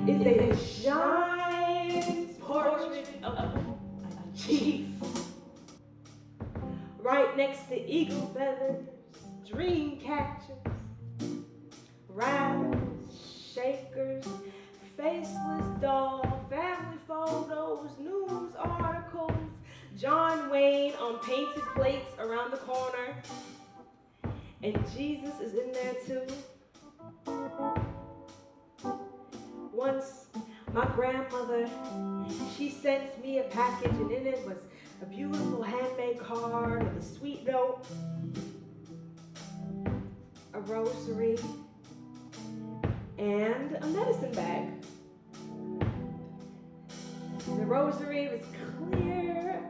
is a giant portrait of a chief. Right next to eagle feathers, dream catchers, rattles, shakers, faceless doll, family photos, news articles, John Wayne on painted plates around the corner, and Jesus is in there too. Once, my grandmother, she sent me a package, and in it was a beautiful handmade card with a sweet note, a rosary, and a medicine bag. The rosary was clear,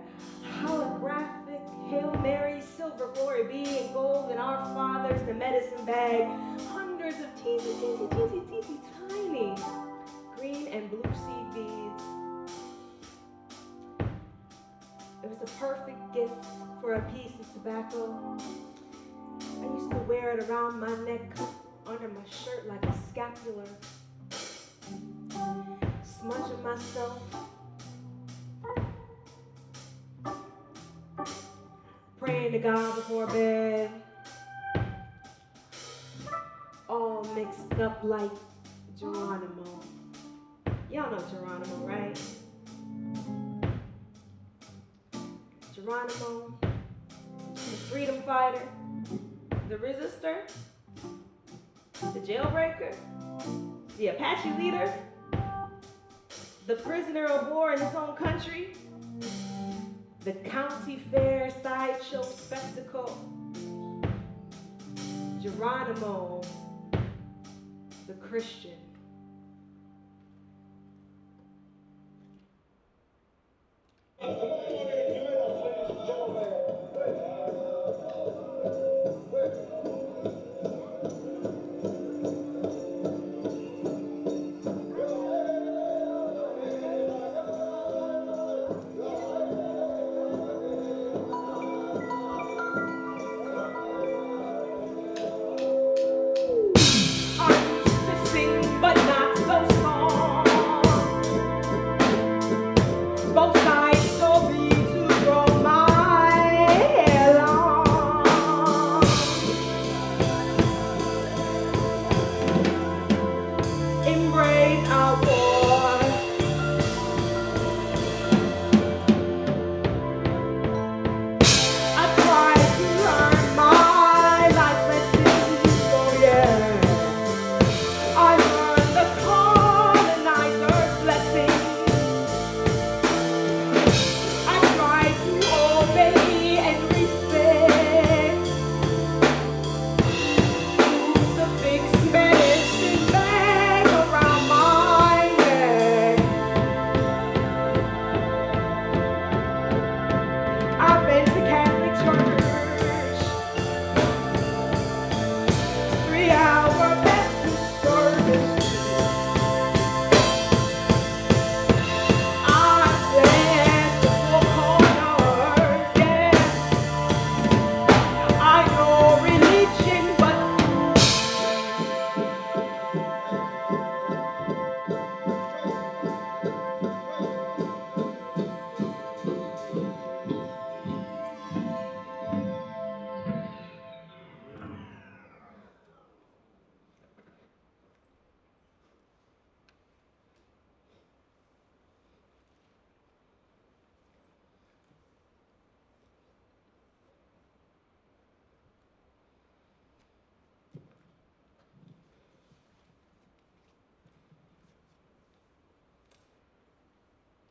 holographic, Hail Mary, silver, glory be, and gold, and Our Fathers, the medicine bag, hundreds of teensy, tiny green and blue seed beads. It was a perfect gift for a piece of tobacco. I used to wear it around my neck, under my shirt like a scapular, smudging myself, praying to God before bed, all mixed up like Geronimo. Y'all know Geronimo, right? Geronimo, the freedom fighter, the resistor, the jailbreaker, the Apache leader, the prisoner of war in his own country, the county fair sideshow spectacle, Geronimo, the Christian.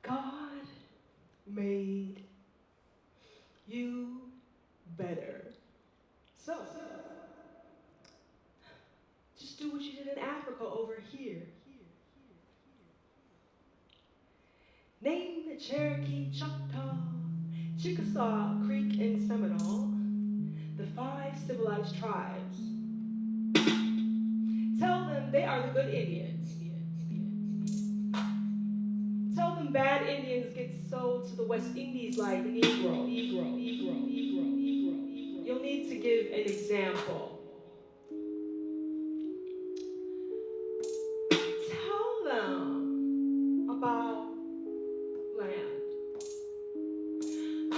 God made You better. So, just do what you did in Africa over here. Name the Cherokee, Choctaw, Chickasaw, Creek, and Seminole, the 5 civilized tribes. Tell them they are the good Indians. Tell them bad Indians get sold to the West Indies like Negro. You'll need to give an example. Tell them about land.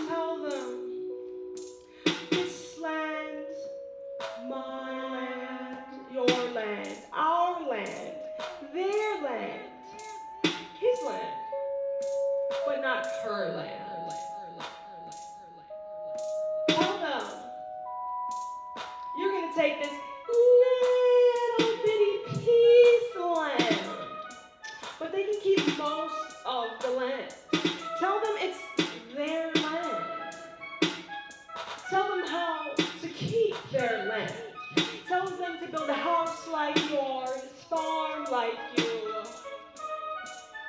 Tell them this land, my land, your land, our land, their land, his land, but not her land. Tell them you're gonna take this little bitty piece of land, but they can keep most of the land. Tell them it's their land. Tell them how to keep their land. Tell them to build a house like yours, farm like you,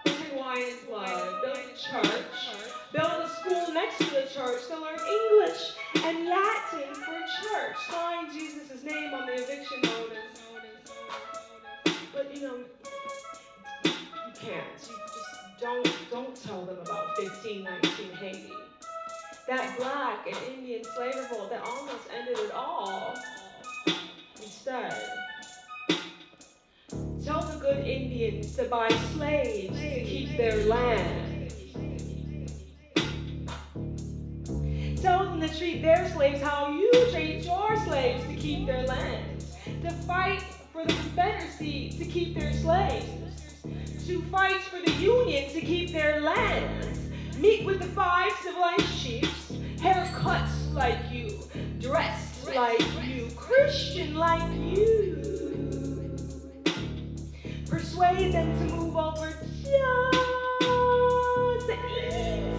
drink wine and blood, build a church, build a school next to the church to learn English and Latin for church. Sign Jesus' name on the eviction notice. But you can't. You just don't tell them about 1519 Haiti. That black and Indian slave revolt that almost ended it all. Instead, tell the good Indians to buy slaves to keep their land. Tell them to treat their slaves how you treat your slaves to keep their land. To fight for the Confederacy to keep their slaves. To fight for the Union to keep their lands. Meet with the 5 civilized chiefs, haircuts like you, dressed like you, Christian like you. Persuade them to move over just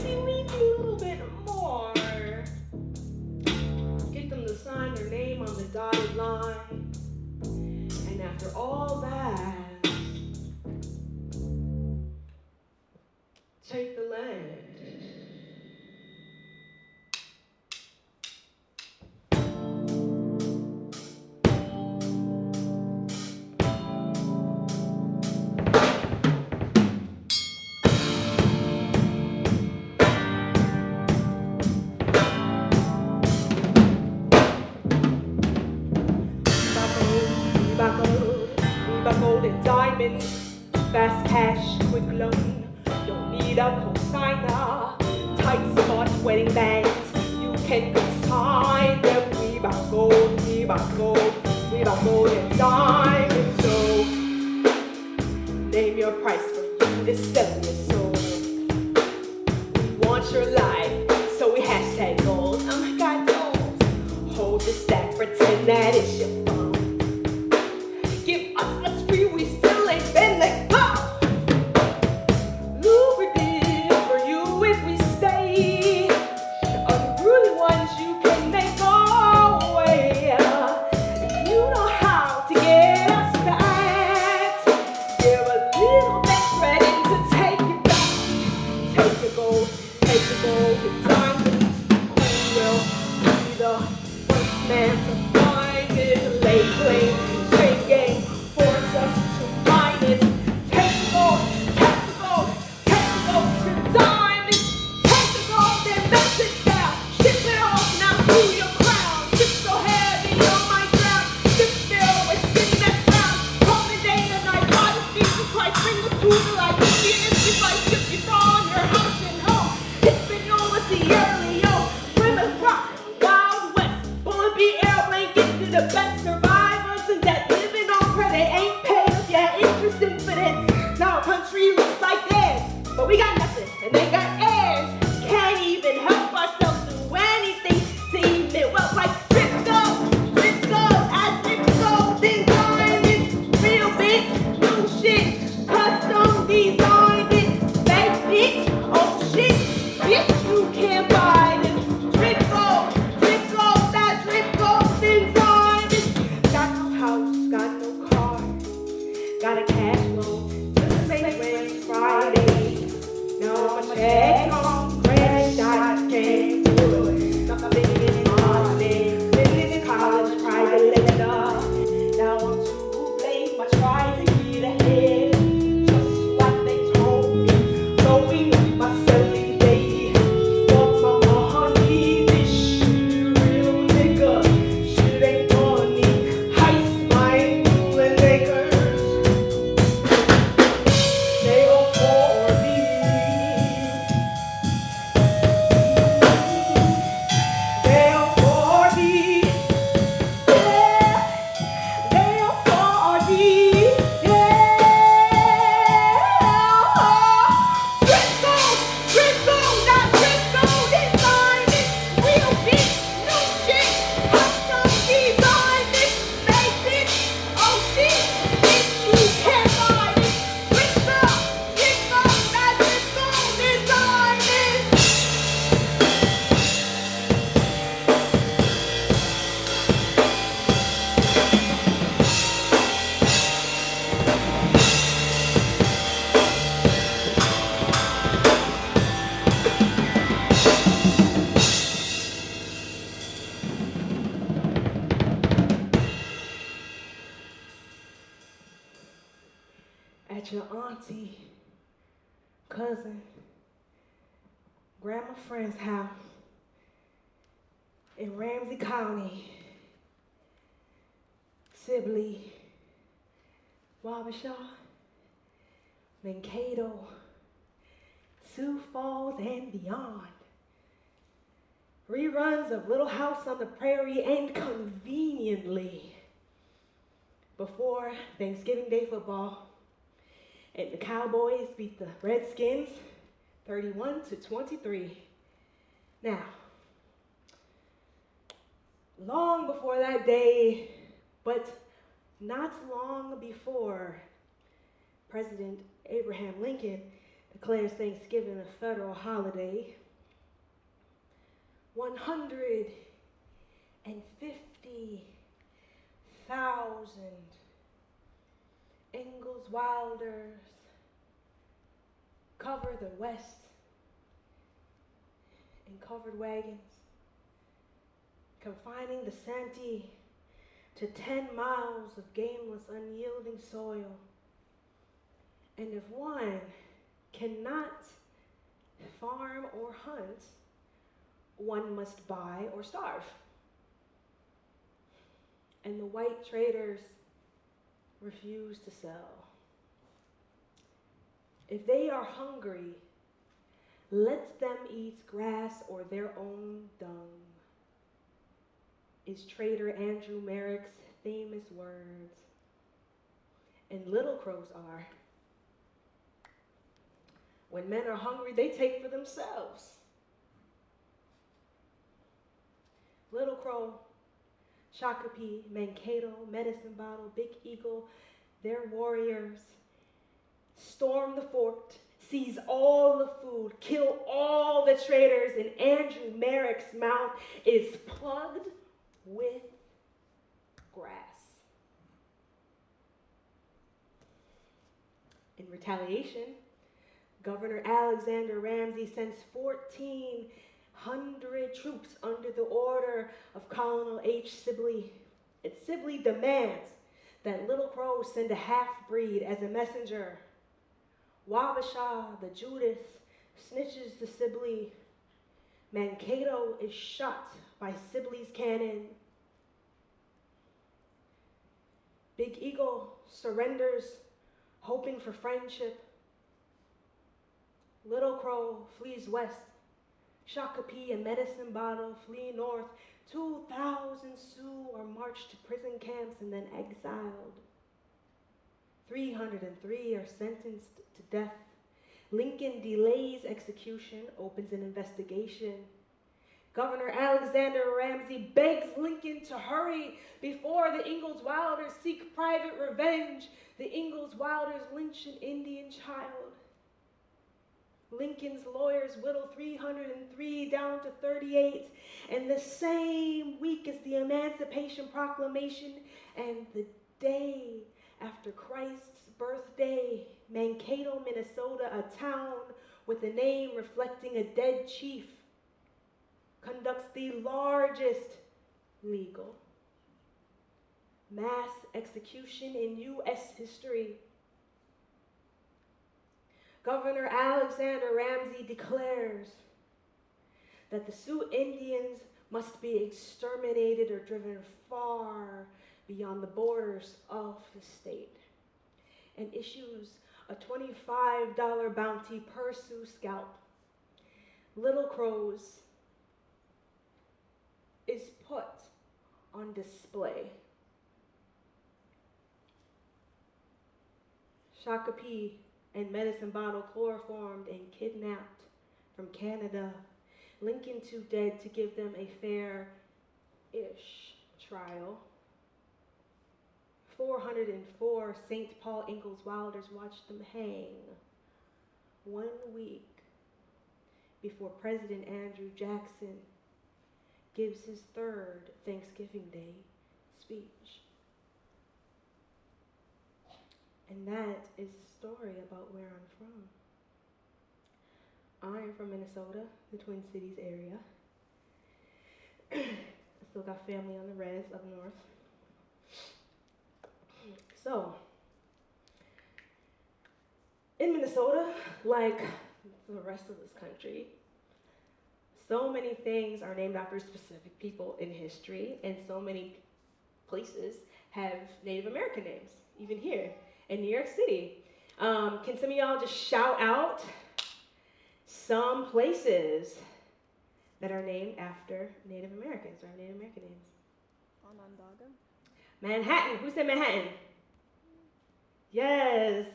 easily a little bit more. Get them to sign their name on the dotted line. And after all that, take the land. We buy gold and diamonds, fast cash, quick loan. Don't need a cosigner, tight smart wedding bands. You can consign them. We buy gold, we buy gold, we buy gold and diamonds. So name your price for you to sell your soul. We want your life, so we hashtag gold. Oh my God, gold. Hold the stack, pretend that it's your phone. Give us a spree, we still ain't been let go. Lucrative for you if we stay. Unruly ones you can make go away. You know how to get us to act. Give a little bit ready to take it back. Take your gold, the diamonds. Who will be the first man to find it? Lay claim. Wild West, bullet be airplane. auntie, cousin, grandma friend's house in Ramsey County, Sibley, Wabasha, Mankato, Sioux Falls, and beyond. Reruns of Little House on the Prairie, and conveniently before Thanksgiving Day football, and the Cowboys beat the Redskins 31-23. Now, long before that day, but not long before President Abraham Lincoln declares Thanksgiving a federal holiday, 150,000 Ingalls Wilders cover the West in covered wagons, confining the Santee to 10 miles of gameless, unyielding soil. And if one cannot farm or hunt, one must buy or starve. And the white traders refuse to sell. If they are hungry, let them eat grass or their own dung, is Trader Andrew Merrick's famous words. And Little Crows are, when men are hungry, they take for themselves. Little Crow, Shakopee, Mankato, Medicine Bottle, Big Eagle, their warriors storm the fort, seize all the food, kill all the traders, and Andrew Merrick's mouth is plugged with grass. In retaliation, Governor Alexander Ramsey sends 1,400 troops under the order of Colonel H. Sibley. And Sibley demands that Little Crow send a half-breed as a messenger. Wabasha, the Judas, snitches to Sibley. Mankato is shot by Sibley's cannon. Big Eagle surrenders, hoping for friendship. Little Crow flees west. Shakopee and Medicine Bottle flee north. 2,000 Sioux are marched to prison camps and then exiled. 303 are sentenced to death. Lincoln delays execution, opens an investigation. Governor Alexander Ramsey begs Lincoln to hurry before the Ingalls Wilders seek private revenge. The Ingalls Wilders lynch an Indian child. Lincoln's lawyers whittle 303 down to 38, and the same week as the Emancipation Proclamation and the day after Christ's birthday, Mankato, Minnesota, a town with a name reflecting a dead chief, conducts the largest legal mass execution in U.S. history. Governor Alexander Ramsey declares that the Sioux Indians must be exterminated or driven far beyond the borders of the state, and issues a $25 bounty per Sioux scalp. Little Crows is put on display. Shakopee and Medicine Bottle chloroformed and kidnapped from Canada. Lincoln too dead to give them a fair-ish trial. 404 St. Paul Ingalls Wilders watched them hang 1 week before President Andrew Jackson gives his third Thanksgiving Day speech. And that is a story about where I'm from. I'm from Minnesota, the Twin Cities area. I still got family on the res up north. So, In Minnesota, like the rest of this country, so many things are named after specific people in history, and so many places have Native American names, even here in New York City. Can some of y'all just shout out some places that are named after Native Americans or Native American names? Onondaga. Manhattan. Who said Manhattan? Yes.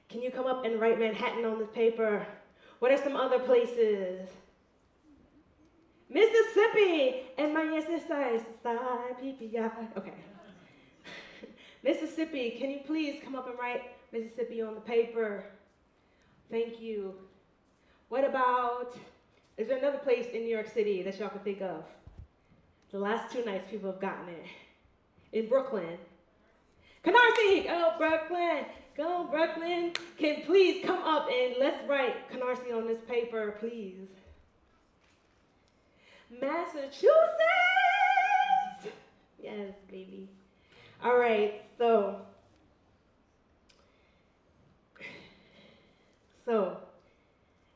Can you come up and write Manhattan on this paper? What are some other places? Mississippi. And my SSI, PPI. Okay. Mississippi. Can you please come up and write Mississippi on the paper? Thank you. What about, is there another place in New York City that y'all can think of? The last 2 nights people have gotten it. In Brooklyn. Canarsie, go Brooklyn, go Brooklyn. Can please come up and let's write Canarsie on this paper, please. Massachusetts! Yes, baby. All right, so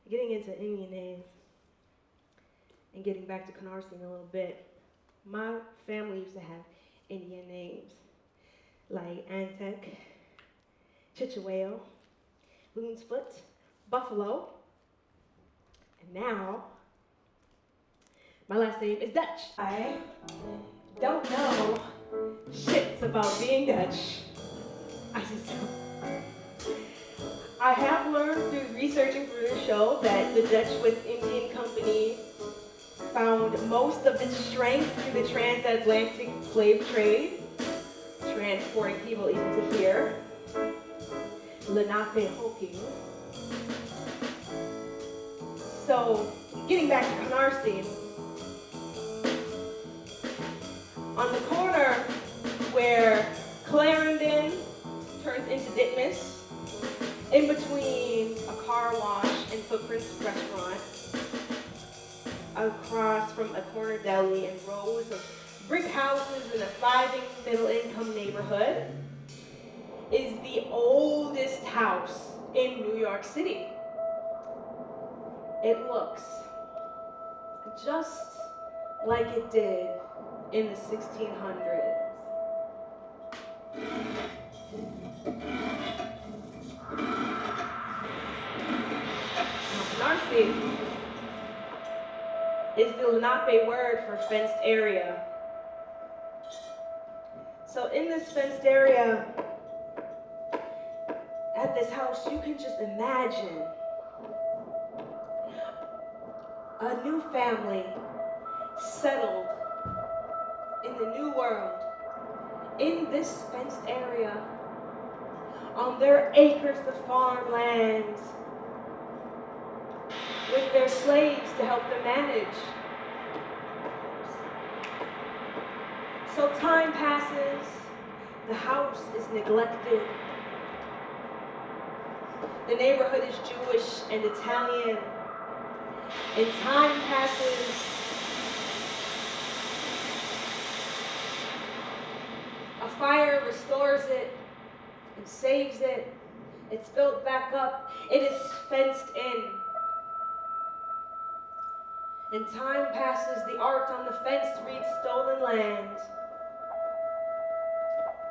getting into Indian names and getting back to Canarsie in a little bit. My family used to have Indian names like Antek, Chicheweo, Loon's Foot, Buffalo, and now my last name is Dutch. I don't know shit about being Dutch. I just don't. I have learned through researching for this show that the Dutch West Indian Company found most of its strength through the transatlantic slave trade, transporting people even to here. Lenape Hopi. So, getting back to Canarsie, on the corner where Clarendon turns into Ditmas, in between a car wash and Footprints restaurant, across from a corner deli and rows of brick houses in a thriving middle-income neighborhood, is the oldest house in New York City. It looks just like it did in the 1600s. Canarsie is the Lenape word for fenced area. So in this fenced area, at this house, you can just imagine a new family settled in the new world, in this fenced area, on their acres of farmland, with their slaves to help them manage. So time passes, the house is neglected. The neighborhood is Jewish and Italian, and time passes. A fire restores it and saves it. It's built back up. It is fenced in. And time passes, the art on the fence reads stolen land.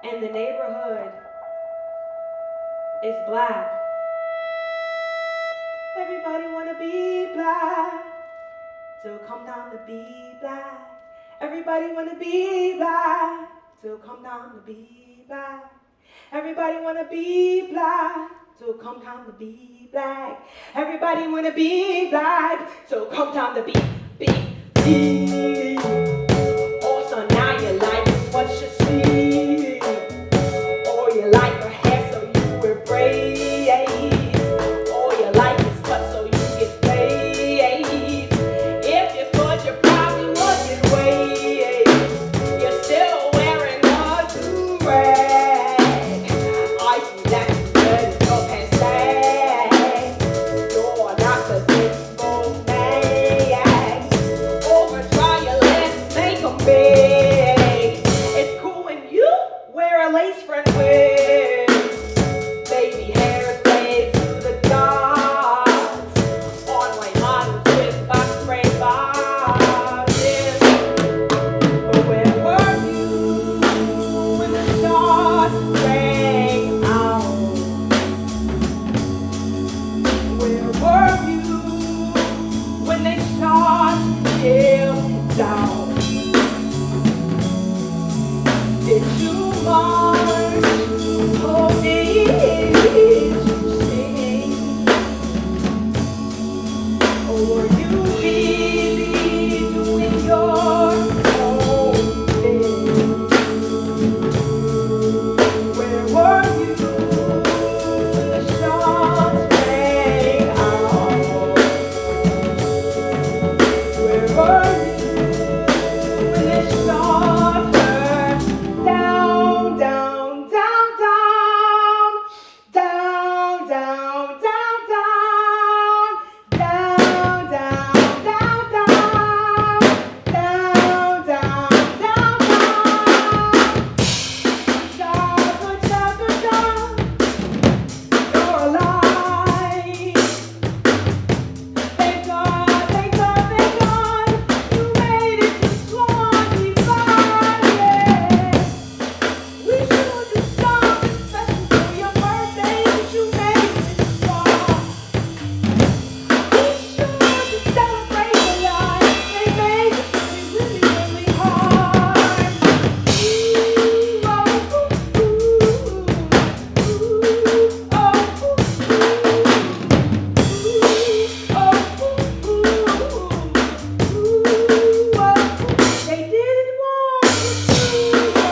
And the neighborhood is black. Everybody wanna be black, so come down to be black. Everybody wanna be black, so come down to be black. Everybody wanna be black, so come down to be black. Everybody wanna be black, so come down to be. Oh, so now you like what you see. Oh, you like her hair, so you wear braids. Oh, you like his cut, so you get paid. If you thought you probably wouldn't wait, you're still wearing a do-rag. I see that you better go and say, you're not the simple man. Overdry your him down. Did you march? Or did you sing? Or were you busy doing your own thing? Where were you when the shots rang out? Where were you when the shots heard down, down, down, down, down, down, down, down, down, down, down, down, down, down, down, down. You're alive. Thank God, thank God, thank God. You made it to 25, yeah. We should do something special for your birthday, but you made it this far. We should just celebrate your life. They made it really, really hard. They didn't want you to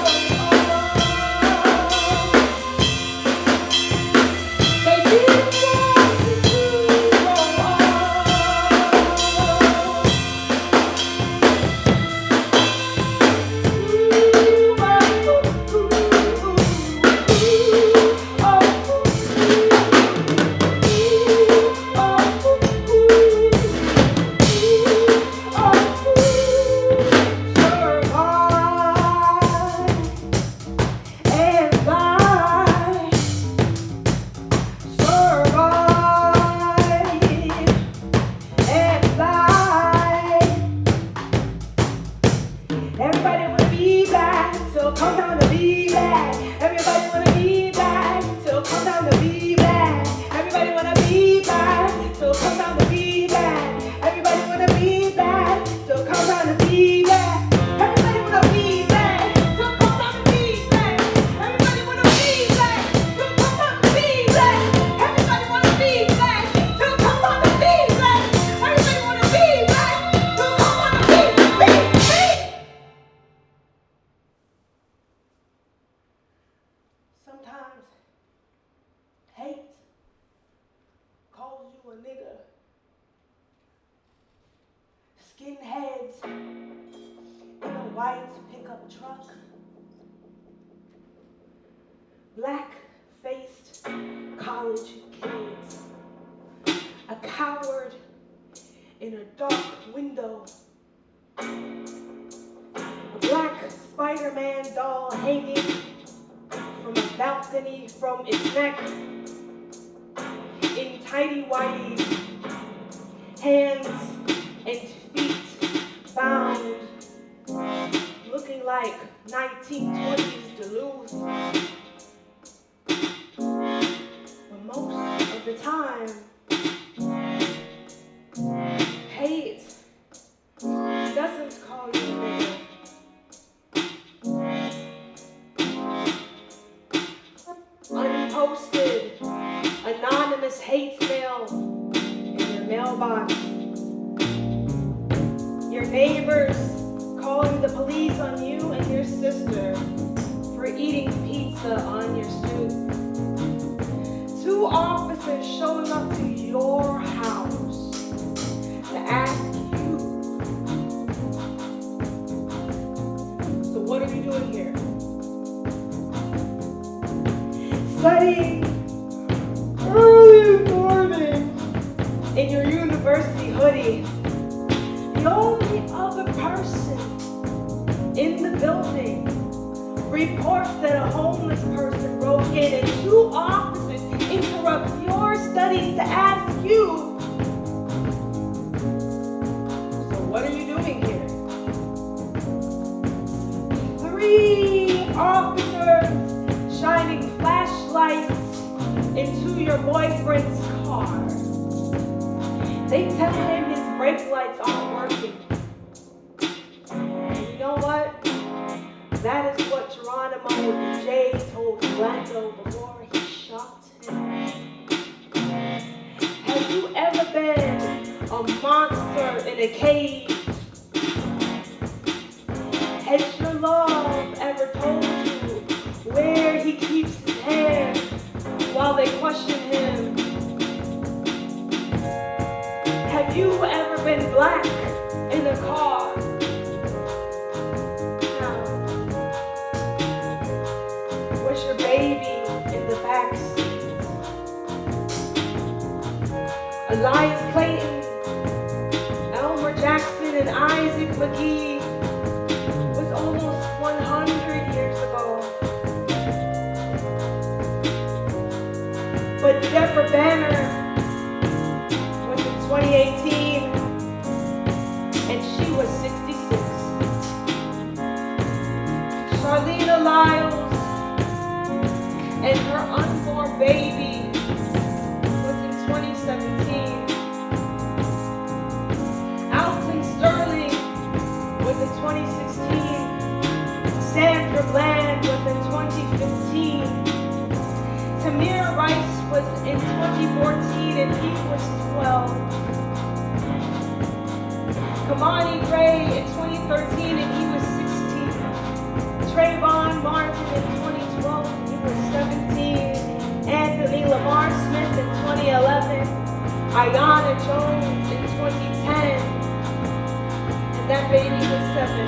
They didn't want you Everybody wanna be back, so come down to be back. Everybody wanna be back, so come down to be back. Everybody wanna be back, so come down to be back. Everybody wanna be back, so come down to be back. Everybody wanna be back, so come down to be back. Everybody wanna be back, so come down to be back. Everybody wanna be back, so come down to be back. Everybody wanna be back, so come down to be. Sometimes hate calls you a nigga. Skinheads in a white pickup truck. Black-faced college kids. A coward in a dark window. A black Spider-Man doll hanging from a balcony from its neck, in tighty whities, hands and feet bound, looking like 1920s Duluth. But most of the time, hate doesn't call you a nigga. Unposted, anonymous hate mail in your mailbox. Your neighbors calling the police on you and your sister for eating pizza on your stoop. 2 officers showing up to your house to ask you, so what are you doing here? Studying early morning in your university hoodie. The only other person in the building reports that a homeless person broke in, and 2 officers interrupt your studies to ask you, so what are you doing here? 3 officers shining flashlights into your boyfriend's car. They tell him his brake lights aren't working. cave. Has your love ever told you where he keeps his hands while they question him? Have you ever been black in a car? Now, was your baby in the backseat? Elias Clayton, Elmer Jackson, and Isaac McGee was almost 100 years ago. But Deborah Banner was in 2018, and she was 66. Charlena Lyles and her unborn baby was in 2017. Alton Sterling was in 2016. Sandra Bland was in 2015. Tamir Rice was in 2014 and he was 12. Kamani Gray in 2013 and he was 16. Trayvon Martin in 2012 and he was 17. Anthony Lamar Smith in 2011. Ayanna Jones in 2010. And that baby was 7.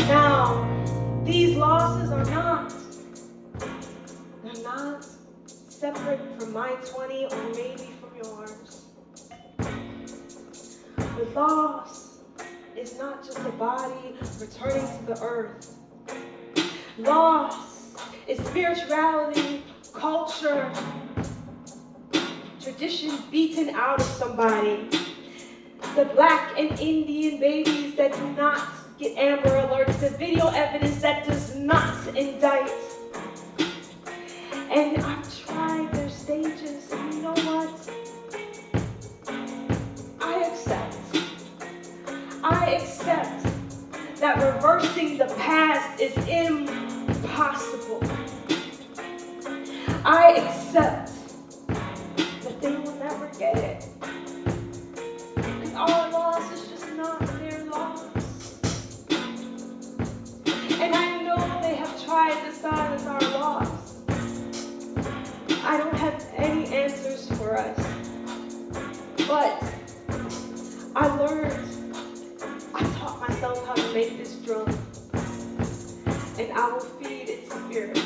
Now, these losses are not separate from my 20 or maybe from yours. The loss is not just a body returning to the earth. Loss is spirituality, culture, tradition beaten out of somebody. The black and Indian babies that do not get Amber Alerts, the video evidence that does not indict. And I've tried their stages, and you know what? I accept that reversing the past is impossible. I accept that they will never get it. Because our loss is just not their loss. And I know they have tried to silence our loss. I don't have any answers for us. But I taught myself how to make this drum. And I will feed its spirit.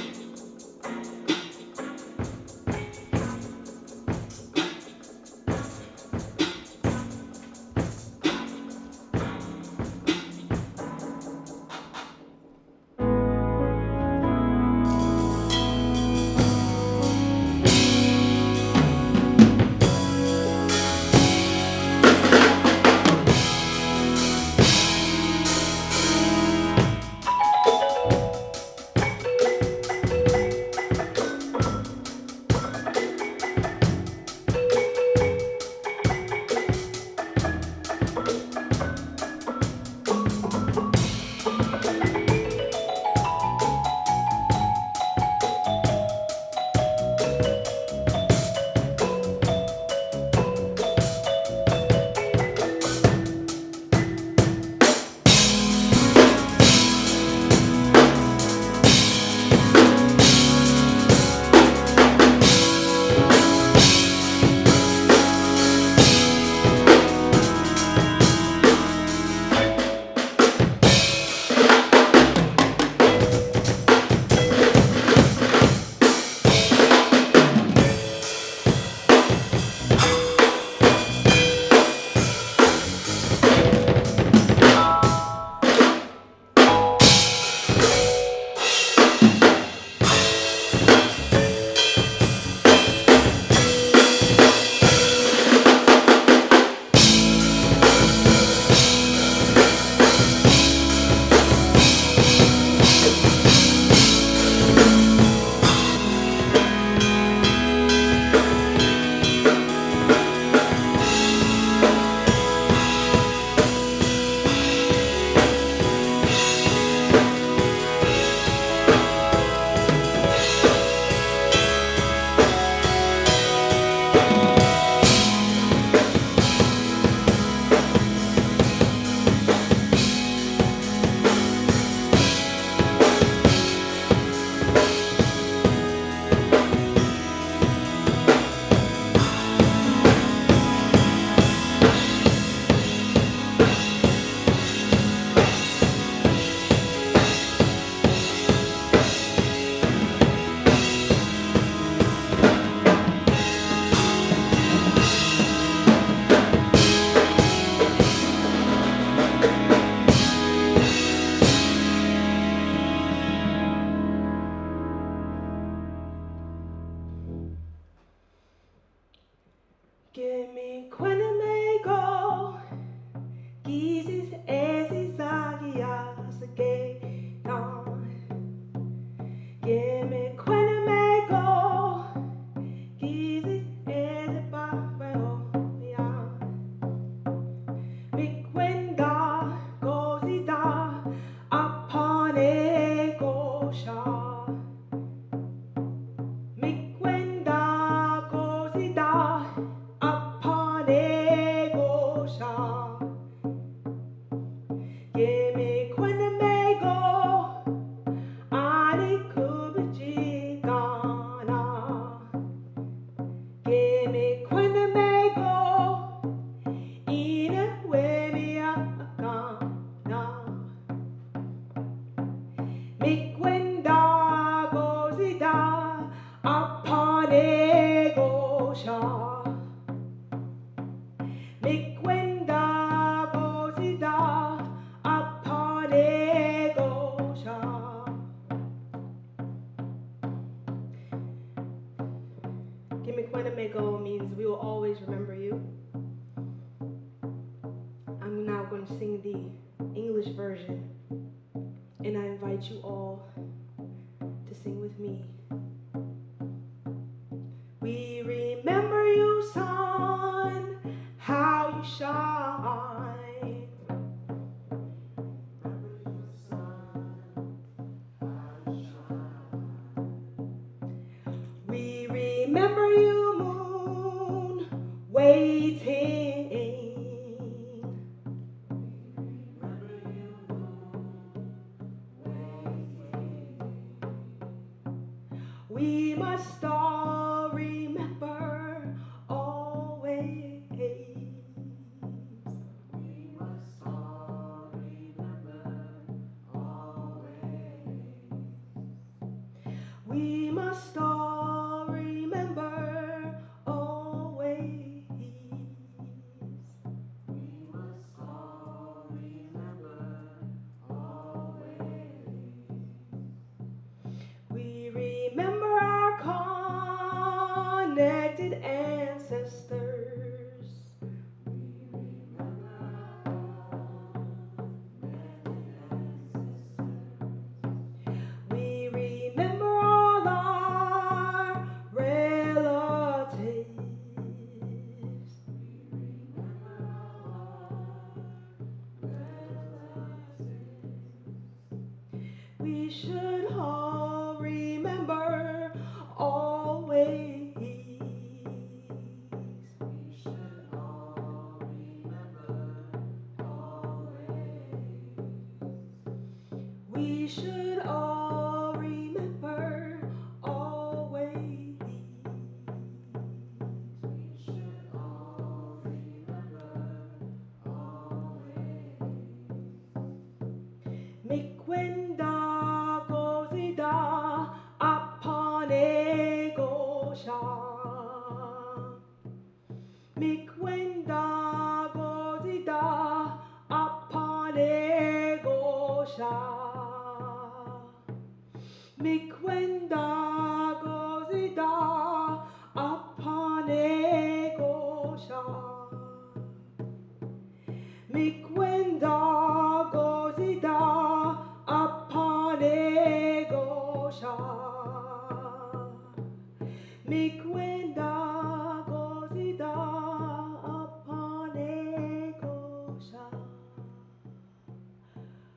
Mikwenda gozida apane gosha. Gimikwenda mego means we will always remember you. I'm now going to sing the English version, and I invite you all to sing with me. We remember you, son, how you shine. We remember you, moon, waiting. We must all remember always. We must all remember always. We must all remember always. We must all remember always. We remember our connected ancestors. We remember our connected ancestors. We remember all our relatives. We remember all relatives. We should all remember always. We should all remember always. We should all remember always. We should all remember always. Mikwenda gozida apane gosha. Mikwenda gozida apane gosha. Mikwenda gozida apane gosha. Mikwenda